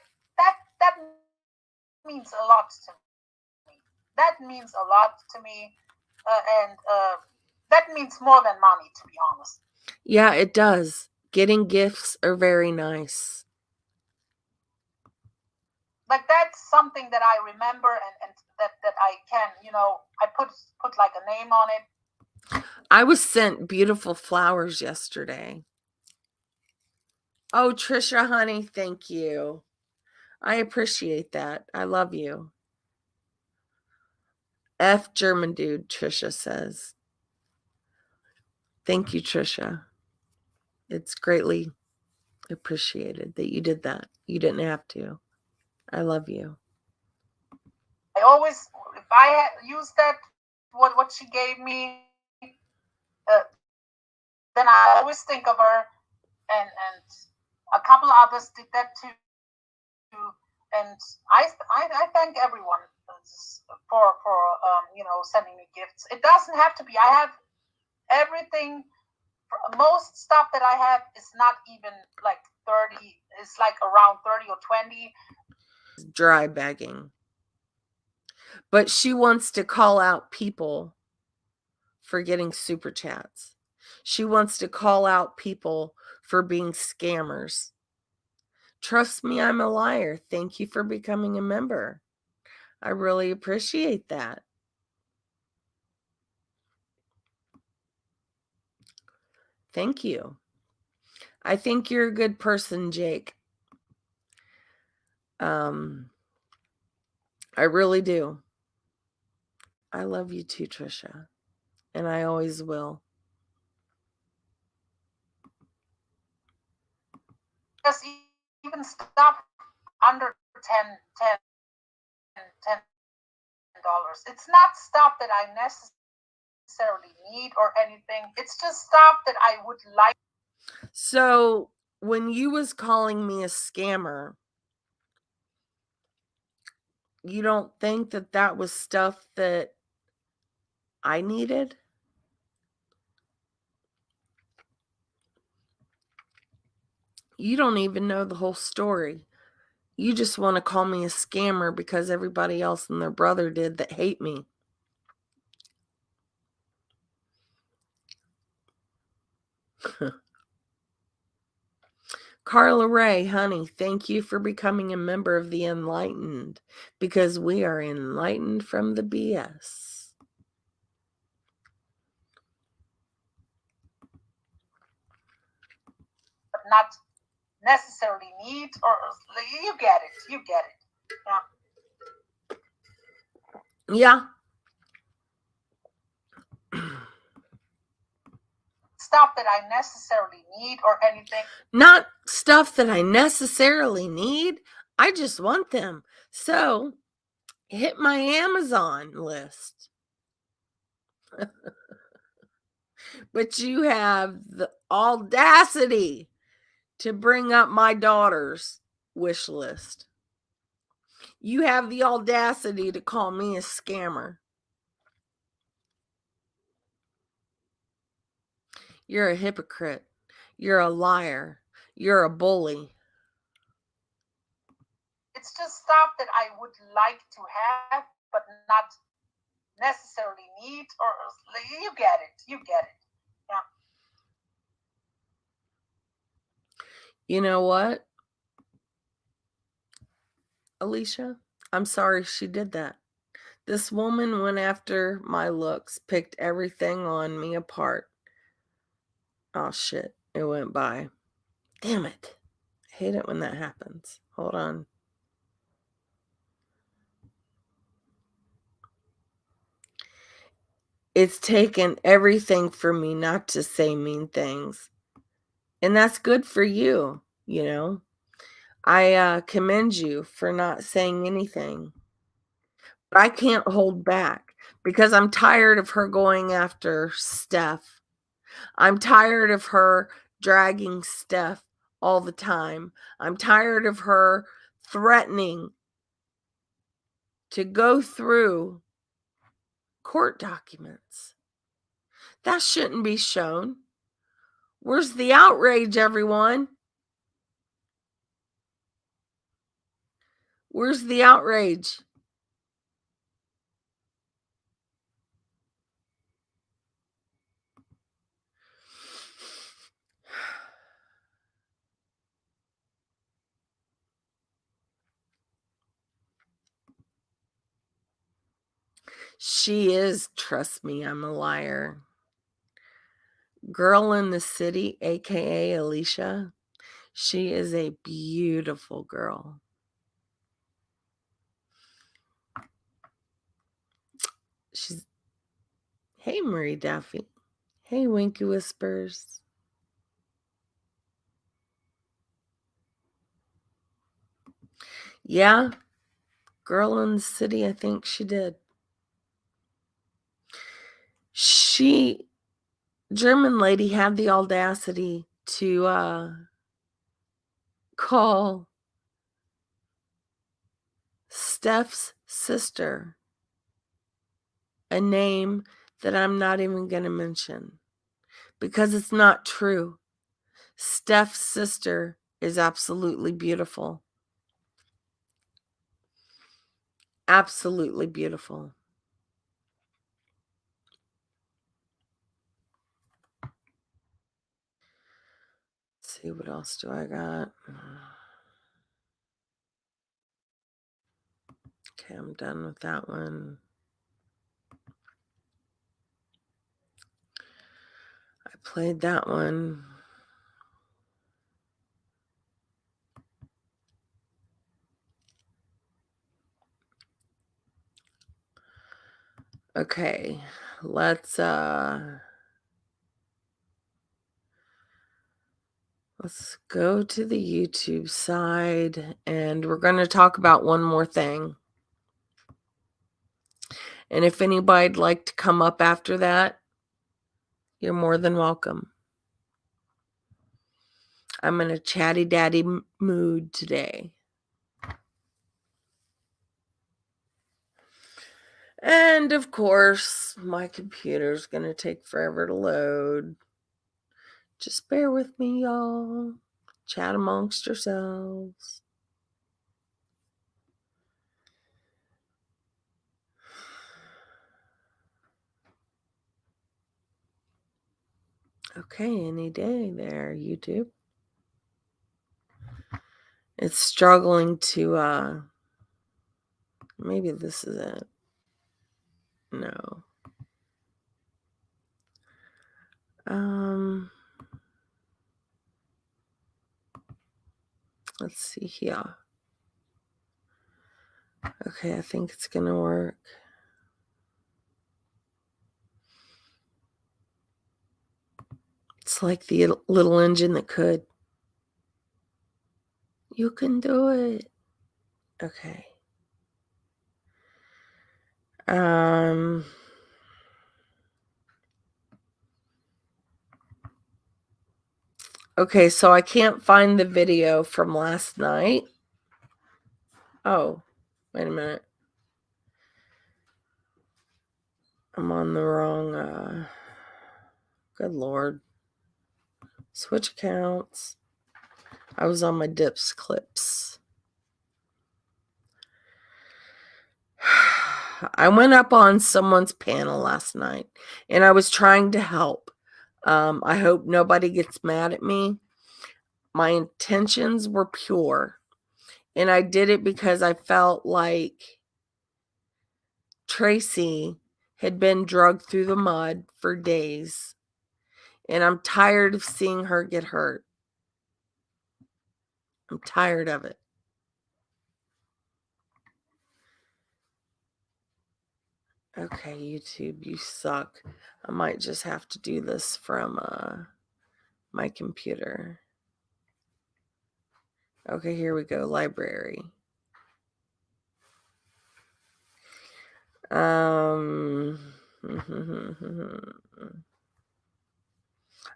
that means a lot to me. That means a lot to me, and that means more than money, to be honest. Yeah, it does. Getting gifts are very nice. Like that's something that I remember, and that I can, I put like a name on it. I was sent beautiful flowers yesterday. Oh, Trisha, honey, thank you. I appreciate that. I love you. F German dude, Trisha says. Thank you, Trisha. It's greatly appreciated that you did that. You didn't have to. I love you. I always, if I use that, what she gave me, then I always think of her, and a couple others did that too. And I thank everyone for sending me gifts. It doesn't have to be. I have everything. Most stuff that I have is not even like 30. It's like around 30 or 20. Dry bagging. But she wants to call out people for getting super chats. She wants to call out people for being scammers. Trust me, I'm a liar. Thank you for becoming a member. I really appreciate that. Thank you. I think you're a good person, Jake. I really do. I love you too, Trisha. And I always will. Just even stuff under $10. It's not stuff that I necessarily need or anything. It's just stuff that I would like. So when you was calling me a scammer, you don't think that that was stuff that I needed? You don't even know the whole story. You just want to call me a scammer because everybody else and their brother did that hate me. Carla Ray, honey, thank you for becoming a member of the Enlightened, because we are enlightened from the BS. But not necessarily need, or you get it. Yeah. Stuff that I necessarily need or anything. Not stuff that I necessarily need. I just want them. So hit my Amazon list. But you have the audacity to bring up my daughter's wish list. You have the audacity to call me a scammer. You're a hypocrite. You're a liar. You're a bully. It's just stuff that I would like to have, but not necessarily need, or you get it. Yeah. You know what, Alicia? I'm sorry she did that. This woman went after my looks, picked everything on me apart. Oh, shit. It went by. Damn it. I hate it when that happens. Hold on. It's taken everything for me not to say mean things. And that's good for you, you know. I commend you for not saying anything. But I can't hold back because I'm tired of her going after Steph. I'm tired of her dragging Steph all the time. I'm tired of her threatening to go through court documents. That shouldn't be shown. Where's the outrage, everyone? Where's the outrage? She is, trust me, I'm a liar. Girl in the city, aka Alicia, she is a beautiful girl. She's, hey, Marie Duffy. Hey, Winky Whispers. Yeah, girl in the city, I think she did. German lady had the audacity to call Steph's sister a name that I'm not even going to mention because it's not true. Steph's sister is absolutely beautiful. Absolutely beautiful. Let's see, what else do I got? Okay, I'm done with that one. I played that one. Okay, let's go to the YouTube side and we're going to talk about one more thing. And if anybody'd like to come up after that, you're more than welcome. I'm in a chatty daddy mood today. And of course, my computer's going to take forever to load. Just bear with me, y'all. Chat amongst yourselves. Okay, any day there, YouTube. It's struggling to, maybe this is it. No. Let's see here. Okay, I think it's gonna work. It's like the little engine that could. You can do it. Okay. Okay, so I can't find the video from last night. Oh, wait a minute. I'm on the wrong, good Lord. Switch accounts. I was on my dips clips. I went up on someone's panel last night and I was trying to help. I hope nobody gets mad at me. My intentions were pure, and I did it because I felt like Tracy had been dragged through the mud for days, and I'm tired of seeing her get hurt. I'm tired of it. Okay, YouTube, you suck. I might just have to do this from my computer. Okay, here we go. Library.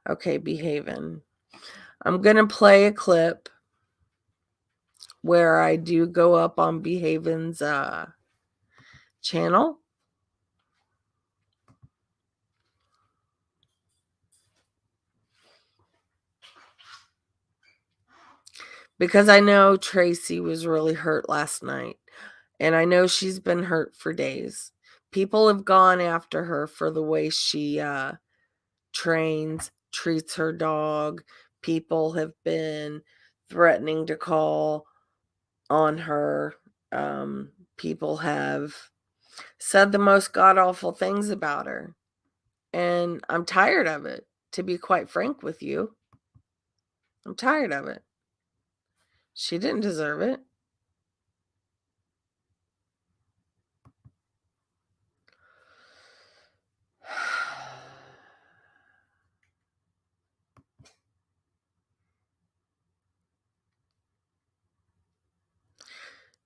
Okay, behaving. I'm going to play a clip where I do go up on Behaven's channel. Because I know Tracy was really hurt last night. And I know she's been hurt for days. People have gone after her for the way she trains, treats her dog. People have been threatening to call on her. People have said the most god-awful things about her. And I'm tired of it, to be quite frank with you. I'm tired of it. She didn't deserve it.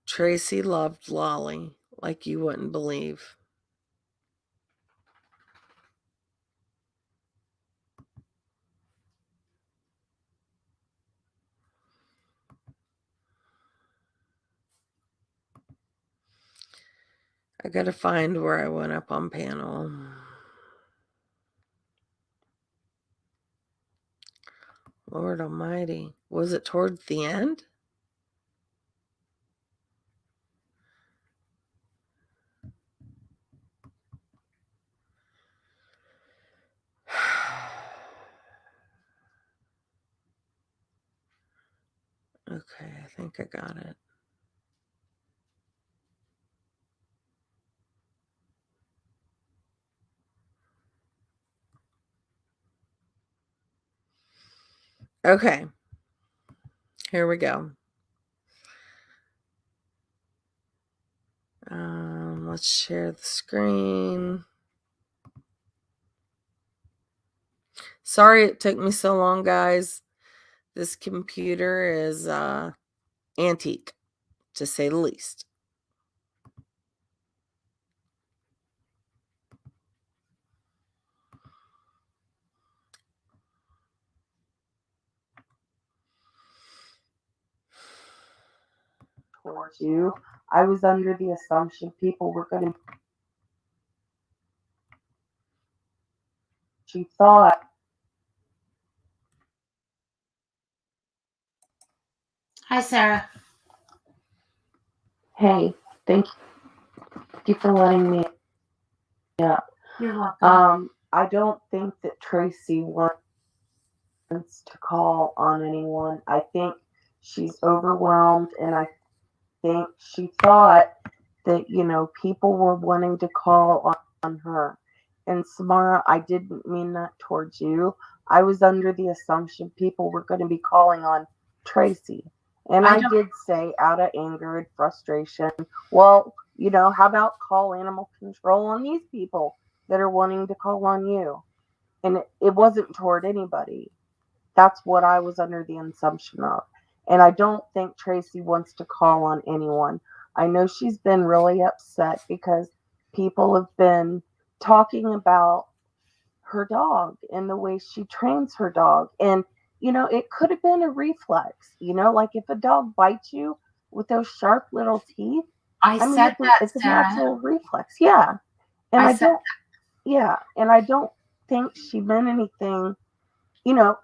Tracy loved Lolly like you wouldn't believe. I gotta find where I went up on panel. Lord Almighty. Was it towards the end? Okay, I think I got it. Okay. Here we go. Let's share the screen. Sorry it took me so long, guys. This computer is antique, to say the least. Towards you. I was under the assumption people were going to. She thought. Hi, Sarah. Hey, thank you for letting me up. You're welcome. I don't think that Tracy wants to call on anyone. I think she's overwhelmed, and I think she thought that, people were wanting to call on her. And Samara, I didn't mean that towards you. I was under the assumption people were going to be calling on Tracy. And I did say, out of anger and frustration, well, how about call animal control on these people that are wanting to call on you? And it wasn't toward anybody. That's what I was under the assumption of. And I don't think Tracy wants to call on anyone. I know she's been really upset because people have been talking about her dog and the way she trains her dog. And, it could have been a reflex, like if a dog bites you with those sharp little teeth. It's a natural reflex. Yeah. And I don't think she meant anything.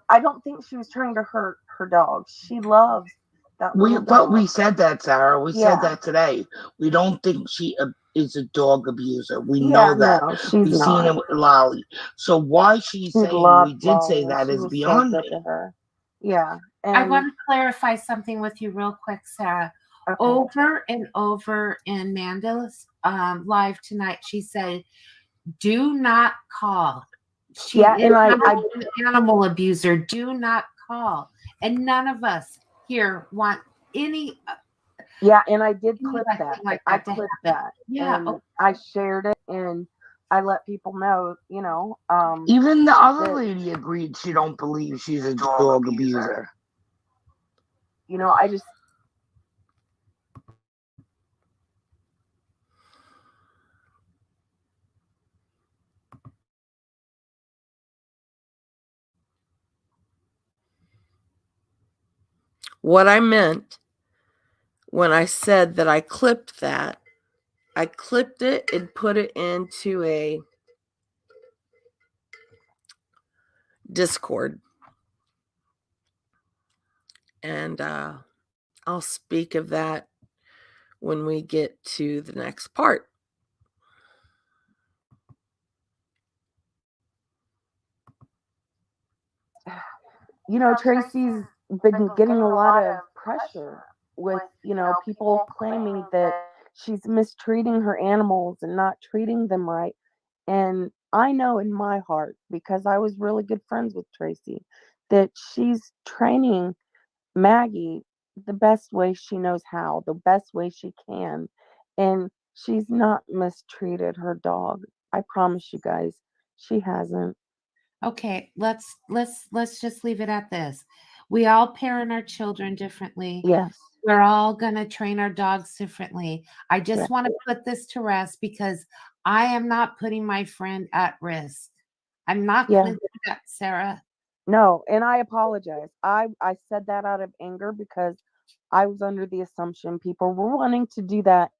I don't think she was trying to hurt her dog. She loves that little dog. But we said that, Sarah. We said that today. We don't think she is a dog abuser. We know that. No, she's We've not. seen it with Lolly. So why she's saying we did say that is beyond me. To her. Yeah, And I want to clarify something with you real quick, Sarah. okay. Over and over in Manda's live tonight, she said, "Do not call." She Yeah, is and not I an animal abuser. Do not call. And none of us here want any yeah, and I did clip anything that. like I that to clipped happen. that, Yeah. and I shared it, and I let people know, you know, Even the other that, lady agreed she don't believe she's a dog abuser. you know, I just What I meant when I said that I clipped that, I clipped it and put it into a Discord. And I'll speak of that when we get to the next part. you know, Tracy's been getting a lot of pressure with, you know, people claiming that she's mistreating her animals and not treating them right. And I know in my heart, because I was really good friends with Tracy, that she's training Maggie the best way she knows how, the best way she can. And she's not mistreated her dog. I promise you guys, she hasn't. Okay, let's just leave it at this. We all parent our children differently. Yes. We're all going to train our dogs differently. I just Yeah. want to put this to rest because I am not putting my friend at risk. I'm not Yeah. going to do that, Sarah. No, and I apologize. I said that out of anger because I was under the assumption people were wanting to do that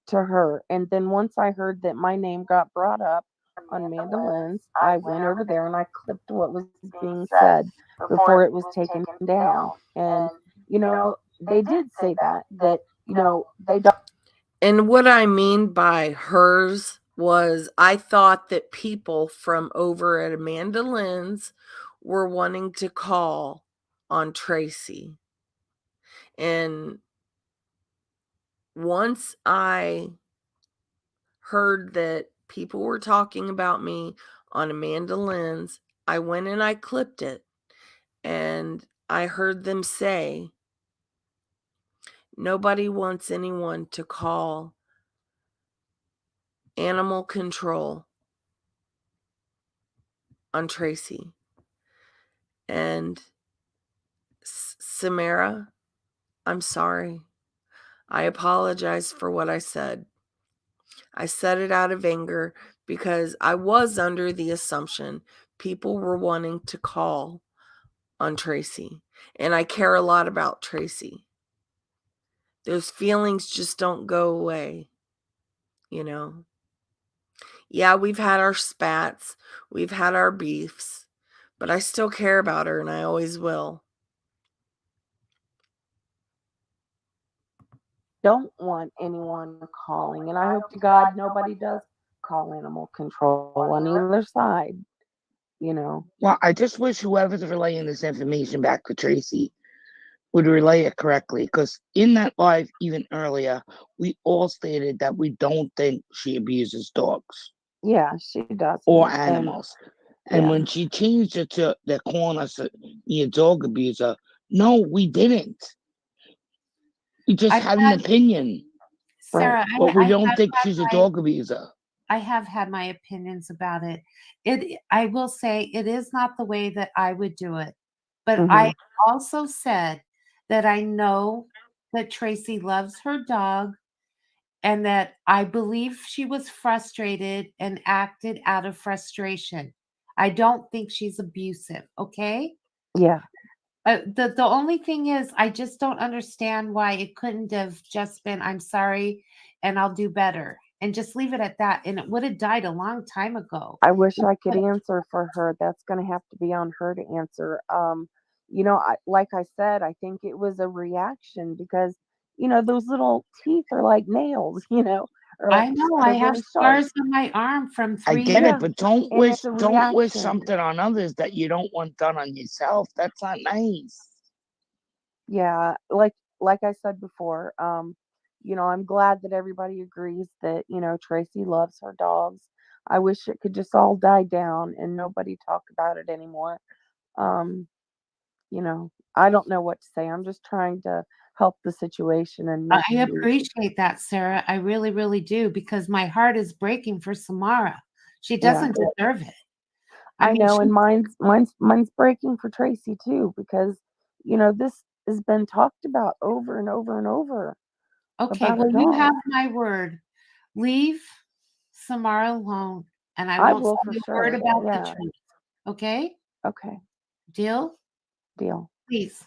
to her. And then once I heard that my name got brought up on Mandolins, I went over there and I clipped what was being said before it was taken down. And, you know, they did say that, you know, they don't. And what I mean by hers was I thought that people from over at Amanda Lynn's were wanting to call on Tracy. And once I heard that people were talking about me on Amanda Lynn's, I went and I clipped it. And I heard them say, nobody wants anyone to call animal control on Tracy. And Samara, I'm sorry. I apologize for what I said. I said it out of anger because I was under the assumption people were wanting to call on Tracy. And I care a lot about Tracy. Those feelings just don't go away, you know. Yeah, we've had our spats, we've had our beefs, but I still care about her and I always will. Don't want anyone calling. And I hope to God nobody does call animal control on either side, you know. Well, I just wish whoever's relaying this information back to Tracy would relay it correctly, because in that live, even earlier, we all stated that we don't think she abuses dogs Yeah, she does. or animals. And yeah. when she changed it to they're calling us a dog abuser, no, we didn't. We just had an opinion. Sarah, But we don't think she's a dog abuser. I have had my opinions about it. I will say it is not the way that I would do it. But I also said that I know that Tracy loves her dog and that I believe she was frustrated and acted out of frustration. I don't think she's abusive, okay? Yeah. The only thing is, I just don't understand why it couldn't have just been, I'm sorry, and I'll do better, and just leave it at that. And it would have died a long time ago. I wish I could answer for her. That's going to have to be on her to answer. You know, like I said, I think it was a reaction because, you know, those little teeth are like nails, you know. I know I have scars on my arm from 3 I get years. it, but don't wish something on others that you don't want done on yourself. That's not nice. Yeah, like I said before, I'm glad that everybody agrees that, Tracy loves her dogs. I wish it could just all die down and nobody talk about it anymore. Um, I don't know what to say. I'm just trying to help the situation and make I peace. appreciate that, Sarah. I really, really do, because my heart is breaking for Samara. She Yeah. doesn't deserve it. I know, she and mine's breaking for Tracy too, because this has been talked about over and over and over Okay, about her well, you have dog. my word. Leave Samara alone, and I I won't will say for a word sure. about the Yeah. truth. Okay? Okay. Deal? Deal. Please.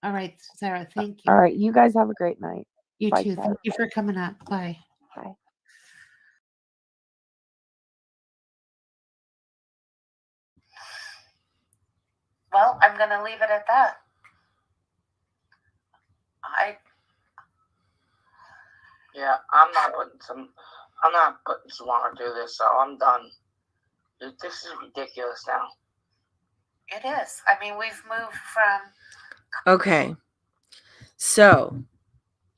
All right, Sarah, thank All you. right. You guys have a great night. You Bye, too. chat. Thank you for coming up. Bye. Bye. Well, I'm going to leave it at that. I'm not putting Samara through this, so I'm done. This is ridiculous now. It is. I mean, we've moved from. Okay. So,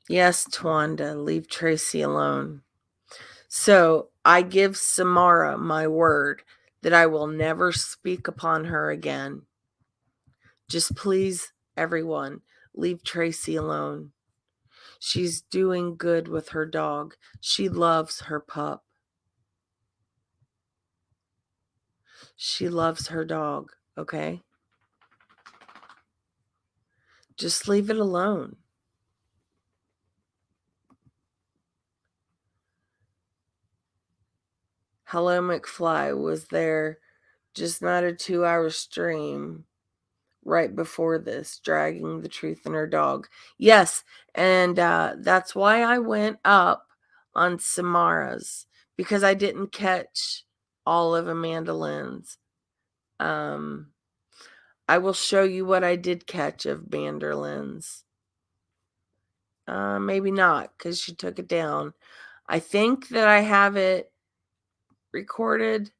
yes, Twanda, leave Tracy alone. So, I give Samara my word that I will never speak upon her again. Just please, everyone, leave Tracy alone. She's doing good with her dog. She loves her pup. She loves her dog, okay? Just leave it alone. Hello McFly was there, just not a 2-hour stream right before this, dragging the truth in her dog. Yes, and that's why I went up on samaraS, because I didn't catch all of Amanda Lynn's. I will show you what I did catch of Vanderlynn's. Maybe not, because she took it down. I think that I have it recorded,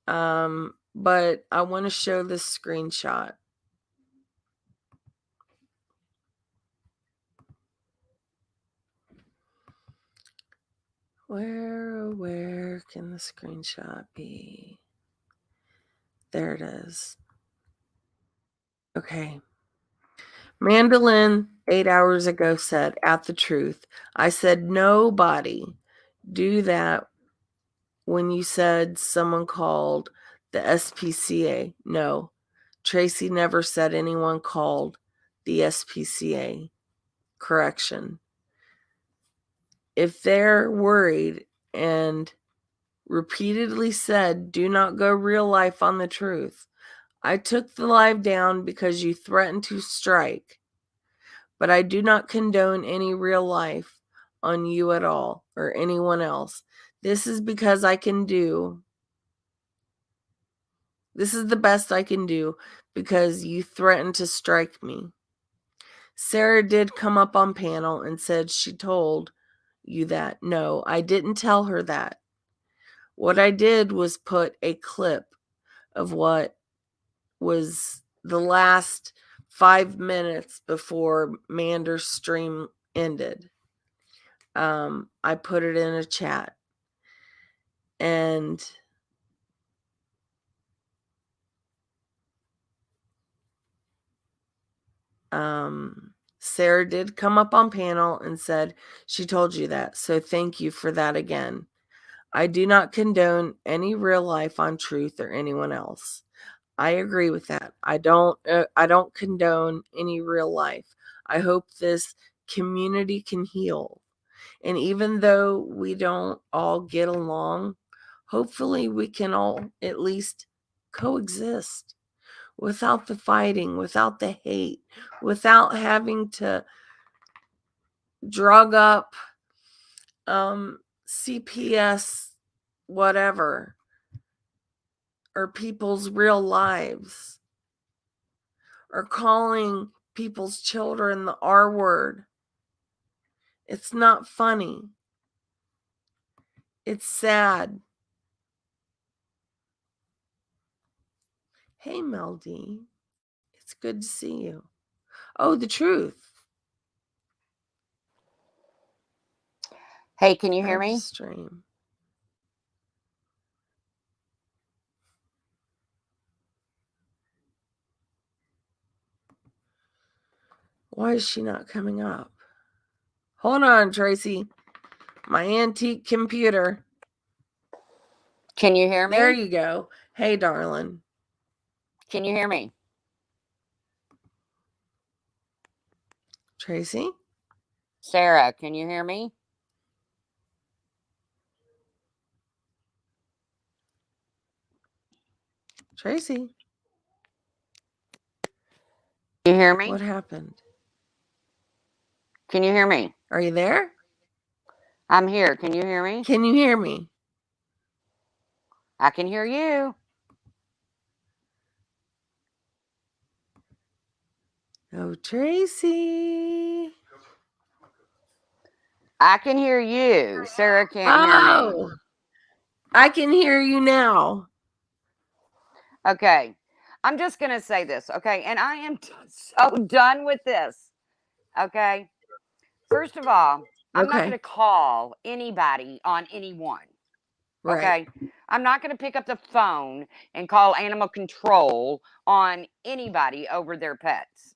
but I want to show this screenshot. Where can the screenshot be? There it is. Okay. Mandolin 8 hours ago said, at the truth, I said, nobody do that when you said someone called the SPCA. No, Tracy never said anyone called the SPCA. Correction. If they're worried and repeatedly said, do not go real life on the truth. I took the live down because you threatened to strike, but I do not condone any real life on you at all or anyone else. This is because I can do. This is the best I can do because you threatened to strike me. Sarah did come up on panel and said she told you that. No, I didn't tell her that. What I did was put a clip of what was the last 5 minutes before Mander's stream ended. I put it in a chat. And Sarah did come up on panel and said she told you that. So thank you for that again. I do not condone any real life on truth or anyone else. I agree with that. I don't condone any real life. I hope this community can heal. And even though we don't all get along, hopefully we can all at least coexist without the fighting, without the hate, without having to drug up CPS whatever or people's real lives or calling people's children the R word. It's not funny. It's sad. Hey, Mel D. It's good to see you. Oh, the truth. Hey, can you hear me? Stream. Why is she not coming up? Hold on, Tracy. My antique computer. Can you hear me? There you go. Hey, darling. Can you hear me? Tracy? Sarah, can you hear me? Tracy? Can you hear me? What happened? Can you hear me? Are you there? I'm here. Can you hear me? Can you hear me? I can hear you. Oh, Tracy. I can hear you. Sarah can't hear me. I can hear you now. Okay. I'm just going to say this, okay? And I am so done with this, okay? First of all, I'm not going to call anybody on anyone, okay? I'm not going to pick up the phone and call animal control on anybody over their pets,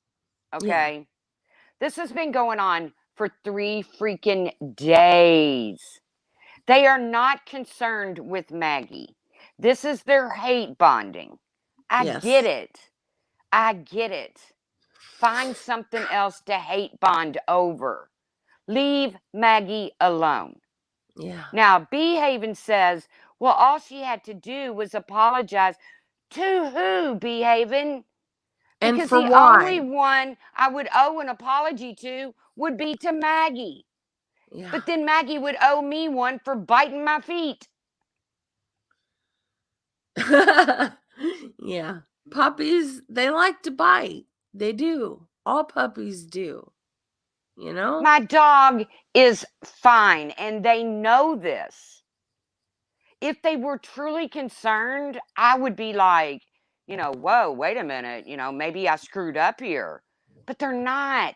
okay? Yeah. This has been going on for 3 freaking days. They are not concerned with Maggie. This is their hate bonding. I get it. I get it. Find something else to hate bond over. Leave Maggie alone. Yeah. Now, Behaven says, well, all she had to do was apologize. To who, Behaven? And Because for the why? only one I would owe an apology to would be to Maggie. Yeah. But then Maggie would owe me one for biting my feet. Yeah. Puppies, they like to bite. They do. All puppies do. You know? My dog is fine, and they know this. If they were truly concerned, I would be like, whoa, wait a minute, maybe I screwed up here. But they're not.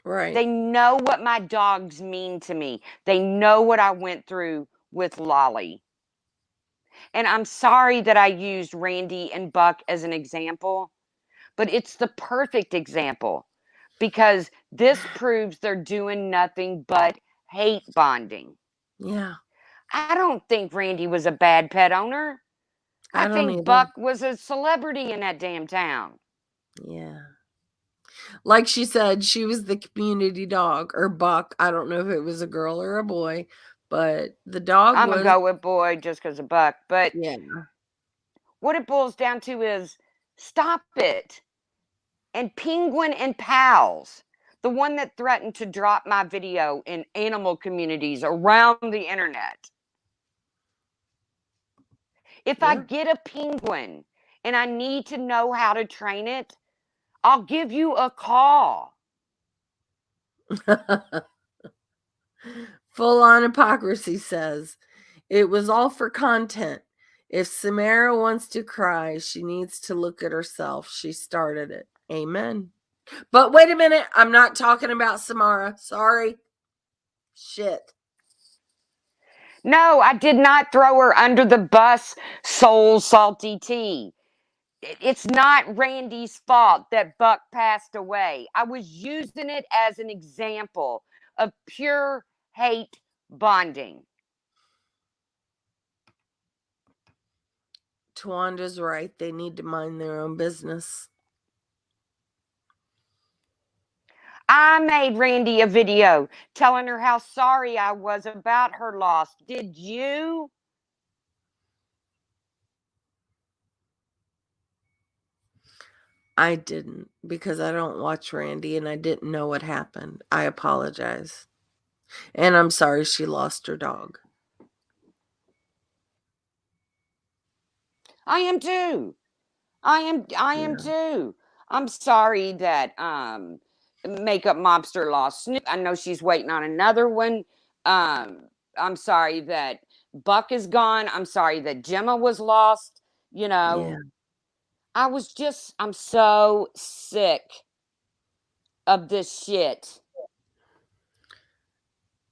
Right. They know what my dogs mean to me. They know what I went through with Lolly. And I'm sorry that I used Randy and Buck as an example, but it's the perfect example because this proves they're doing nothing but hate bonding. Yeah. I don't think Randy was a bad pet owner. I think either. Buck was a celebrity in that damn town. Yeah. Like she said, she was the community dog, or Buck. I don't know if it was a girl or a boy, but the dog I'm going to go with boy just because of Buck. But yeah. What it boils down to is stop it. And Penguin and Pals, the one that threatened to drop my video in animal communities around the internet. If I get a penguin and I need to know how to train it, I'll give you a call. Full on hypocrisy says, it was all for content. If Samara wants to cry, she needs to look at herself. She started it. Amen. But wait a minute. I'm not talking about Samara. Sorry. Shit. No, I did not throw her under the bus, Soul Salty Tea. It's not Randy's fault that Buck passed away. I was using it as an example of pure hate bonding. Twanda's right. They need to mind their own business. I made Randy a video telling her how sorry I was about her loss. Did you? I didn't, because I don't watch Randy and I didn't know what happened. I apologize. And I'm sorry she lost her dog. I am too. I am too. I'm sorry that Makeup Mobster lost Snoop. I know she's waiting on another one. I'm sorry that Buck is gone. I'm sorry that Gemma was lost. Yeah. I'm so sick of this shit.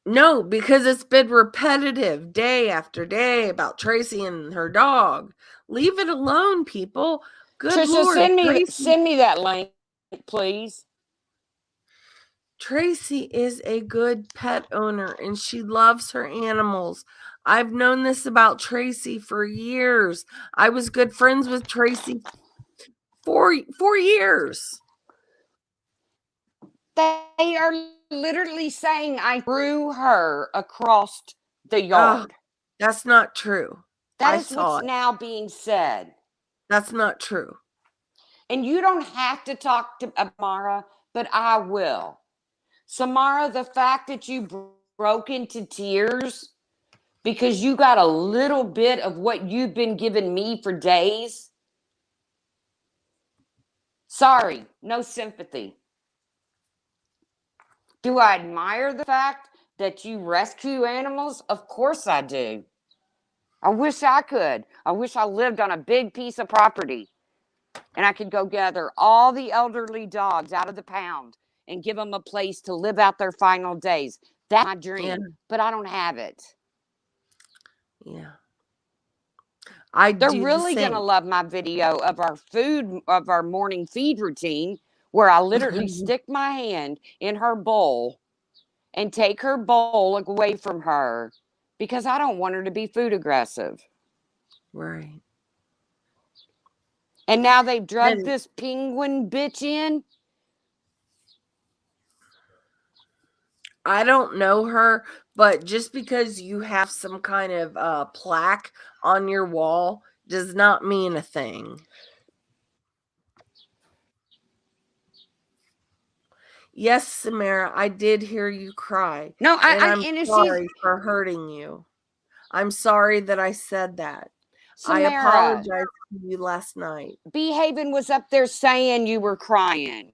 No, because it's been repetitive day after day about Tracy and her dog. Leave it alone, people. Good Trisha, Lord. send me that link, please. Tracy is a good pet owner and she loves her animals. I've known this about Tracy for years. I was good friends with Tracy for 4 years. They are literally saying I threw her across the yard. That's not true. That I is saw what's it. now being said. That's not true. And you don't have to talk to Samara, but I will. Samara, the fact that you broke into tears because you got a little bit of what you've been giving me for days. Sorry, no sympathy. Do I admire the fact that you rescue animals? Of course I do. I wish I could. I wish I lived on a big piece of property and I could go gather all the elderly dogs out of the pound and give them a place to live out their final days. That's my dream, but I don't have it. Yeah. They're really going to love my video of our morning feed routine, where I literally stick my hand in her bowl and take her bowl away from her because I don't want her to be food aggressive. Right. And now they've drugged this penguin bitch in. I don't know her, but just because you have some kind of plaque on your wall does not mean a thing. Yes, Samara, I did hear you cry. No, I'm sorry for hurting you. I'm sorry that I said that. Samara, I apologized to you last night. Behaven was up there saying you were crying.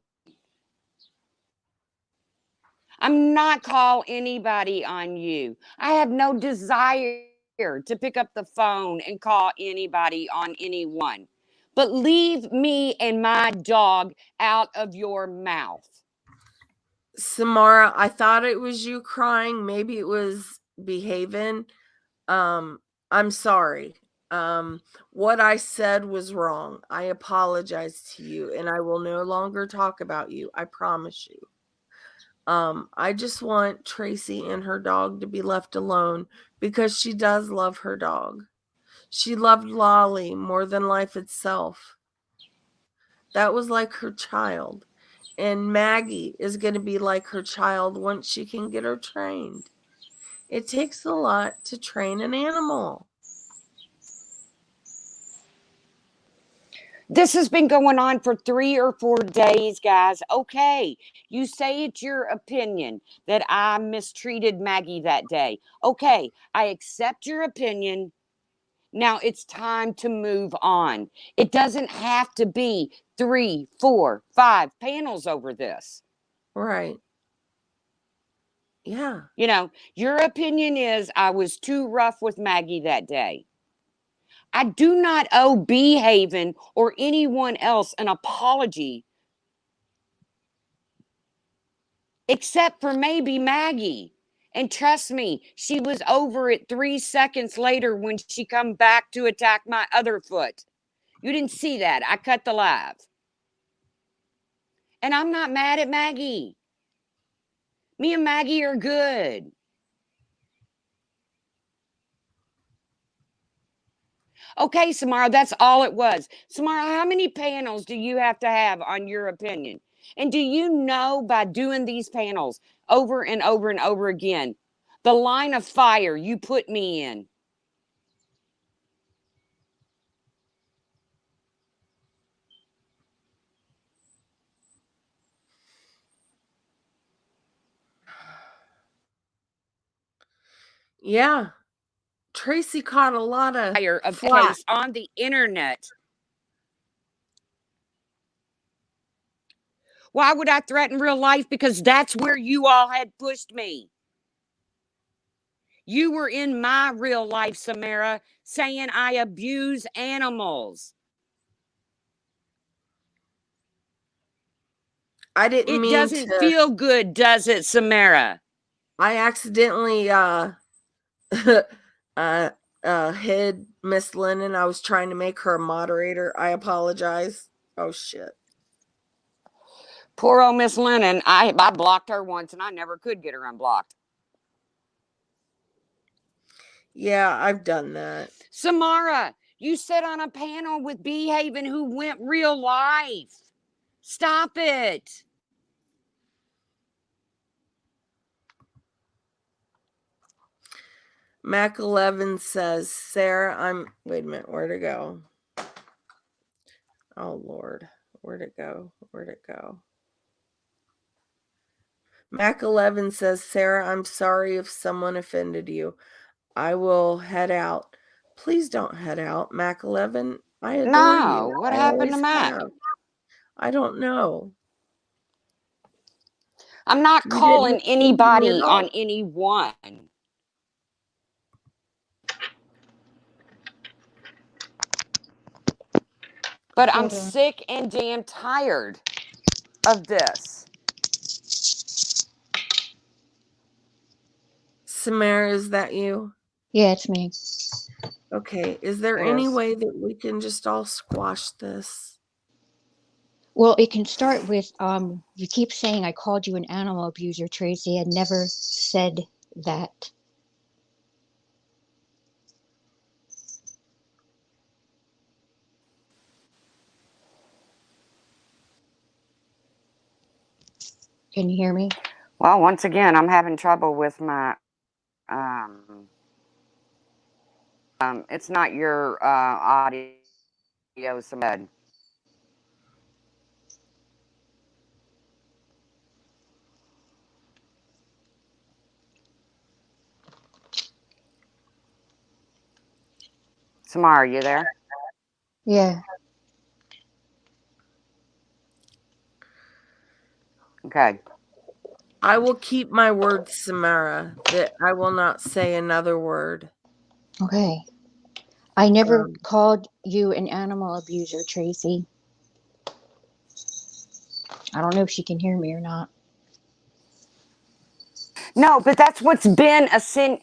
I'm not call anybody on you. I have no desire to pick up the phone and call anybody on anyone. But leave me and my dog out of your mouth. Samara, I thought it was you crying. Maybe it was Behaven. I'm sorry. What I said was wrong. I apologize to you and I will no longer talk about you. I promise you. I just want Tracy and her dog to be left alone because she does love her dog. She loved Lolly more than life itself. That was like her child. And Maggie is going to be like her child once she can get her trained. It takes a lot to train an animal. This has been going on for 3 or 4 days, guys. Okay, you say it's your opinion that I mistreated Maggie that day. Okay, I accept your opinion. Now it's time to move on. It doesn't have to be 3, 4, 5 panels over this. Right. Yeah. You know, your opinion is I was too rough with Maggie that day. I do not owe Behaven or anyone else an apology except for maybe Maggie. And trust me, she was over it 3 seconds later when she come back to attack my other foot. You didn't see that. I cut the live. And I'm not mad at Maggie. Me and Maggie are good. Okay, Samara, that's all it was. Samara, how many panels do you have to have on your opinion? And do you know by doing these panels over and over and over again, the line of fire you put me in? Yeah. Tracy caught a lot of flack on the internet. Why would I threaten real life? Because that's where you all had pushed me. You were in my real life, Samara, saying I abuse animals. I didn't mean doesn't to. feel good, does it, Samara? I accidentally hid Miss Lennon. I was trying to make her a moderator. I apologize. Oh shit. Poor old Miss Lennon. I blocked her once and I never could get her unblocked. Yeah, I've done that. Samara, you sat on a panel with Behaven who went real life. Stop it. Mac 11 says, Sarah, wait a minute, where'd it go? Oh Lord, where'd it go? Where'd it go? Mac 11 says, Sarah, I'm sorry if someone offended you. I will head out. Please don't head out, Mac 11. I adore you. What I happened to Mac? have. I don't know. I'm not calling anybody on anyone. But I'm sick and damn tired of this. Samara, is that you? Yeah, it's me. Okay. Is there any way that we can just all squash this? Well, it can start with you keep saying I called you an animal abuser, Tracy. I never said that. Can you hear me? Well, once again, I'm having trouble with my it's not your audio, Samad. Samara, are you there? Yeah. Okay. I will keep my word, Samara, that I will not say another word. Okay. I never called you an animal abuser, Tracy. I don't know if she can hear me or not. No, but that's what's been a sin.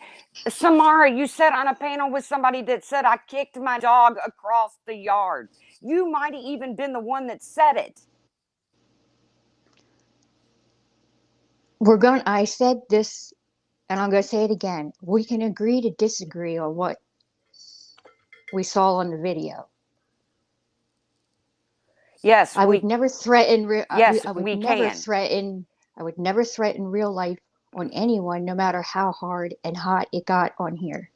Samara, you sat on a panel with somebody that said I kicked my dog across the yard. You might have even been the one that said it. I said this, and I'm going to say it again. We can agree to disagree on what we saw on the video. Yes, I would never threaten. Yes, I would we never can. threaten. I would never threaten real life on anyone, no matter how hard and hot it got on here.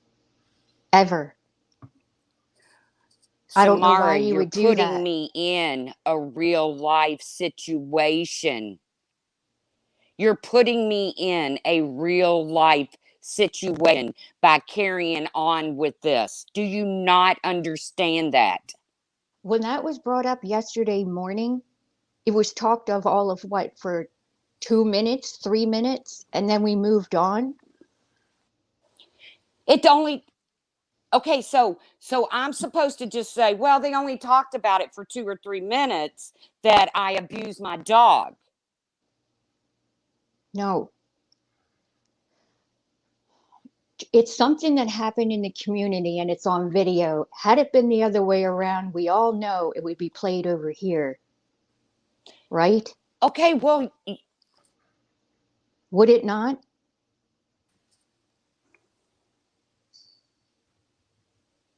Ever. I don't know why you would do that. You're putting me in a real life situation. You're putting me in a real life situation by carrying on with this. Do you not understand that? When that was brought up yesterday morning, it was talked of all of what, for 2 minutes, 3 minutes, and then we moved on. Okay, so I'm supposed to just say, well, they only talked about it for 2 or 3 minutes that I abused my dog. No. It's something that happened in the community and it's on video. Had it been the other way around, we all know it would be played over here. Right? Okay, well, would it not?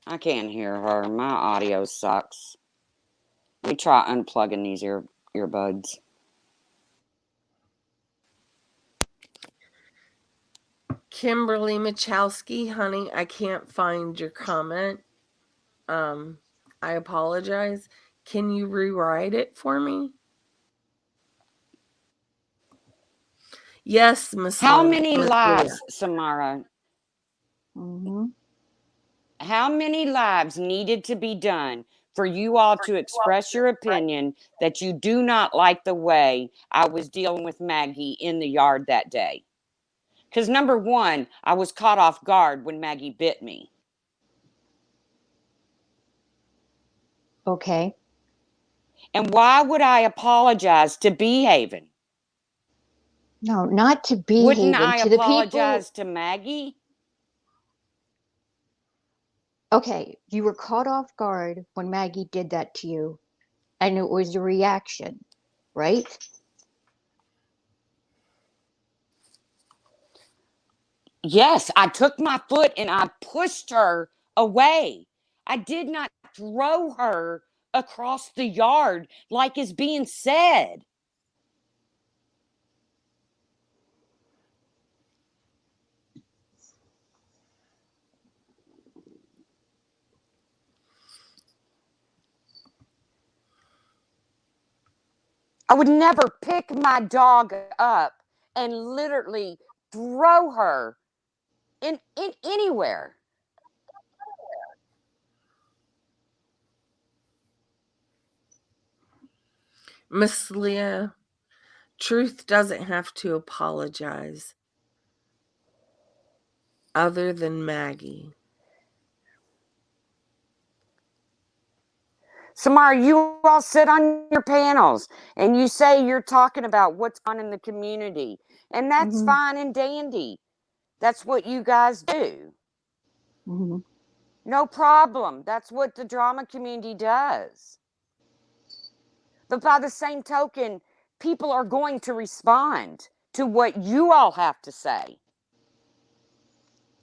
I can't hear her. My audio sucks. Let me try unplugging these earbuds. Kimberly Michalski, honey, I can't find your comment. I apologize. Can you rewrite it for me? Yes, Miss. How many lives, Samara? Mm-hmm. How many lives needed to be done for you all to express your opinion that you do not like the way I was dealing with Maggie in the yard that day? Because number one, I was caught off guard when Maggie bit me. Okay. And why would I apologize to Behaven? No, not to Wouldn't Behaven, I to the people. apologize to Maggie? Okay, you were caught off guard when Maggie did that to you, and it was a reaction, right? Yes, I took my foot and I pushed her away. I did not throw her across the yard like is being said. I would never pick my dog up and literally throw her in anywhere. Miss Leah, Truth doesn't have to apologize other than Maggie. Samara, you all sit on your panels and you say you're talking about what's on in the community. And that's fine and dandy. That's what you guys do. No problem. That's what the drama community does. But by the same token, people are going to respond to what you all have to say.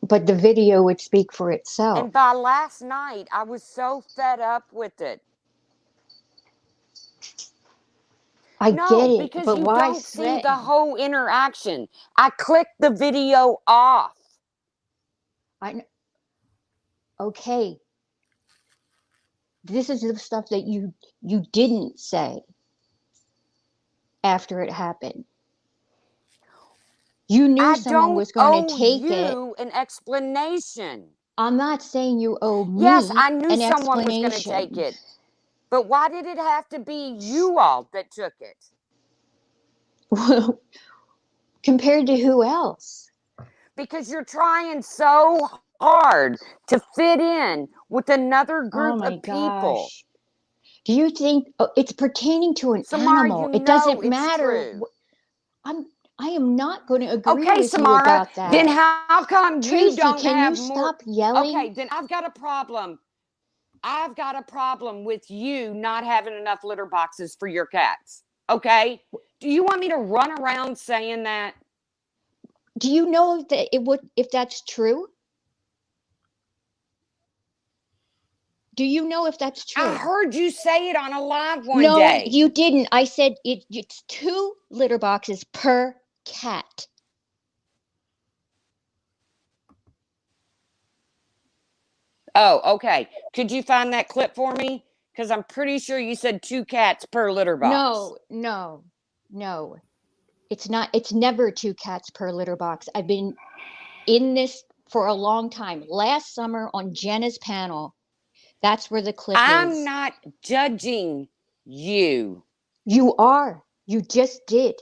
But the video would speak for itself. And by last night, I was so fed up with it. I get it, because but you why don't see the whole interaction. I clicked the video off. Okay. This is the stuff that you didn't say after it happened. You knew someone was going to take it. I don't owe you an explanation. I'm not saying you owe me. Yes, I knew an someone was going to take it. But why did it have to be you all that took it? Well, compared to who else? Because you're trying so hard to fit in with another group of people. Do you think it's pertaining to an animal? It doesn't matter. I am not going to agree with Samara, you about that. Then how come Tracy, you don't can have you more? Stop yelling? Okay, then I've got a problem. I've got a problem with you not having enough litter boxes for your cats. Okay? Do you want me to run around saying that? Do you know that if that's true? Do you know if that's true? I heard you say it on a live one No, day. you didn't. I said it's 2 litter boxes per cat. Oh, okay. Could you find that clip for me? Because I'm pretty sure you said 2 cats per litter box. No. It's not. It's never 2 cats per litter box. I've been in this for a long time. Last summer on Jenna's panel, that's where the clip is. I'm not judging you. You are. You just did.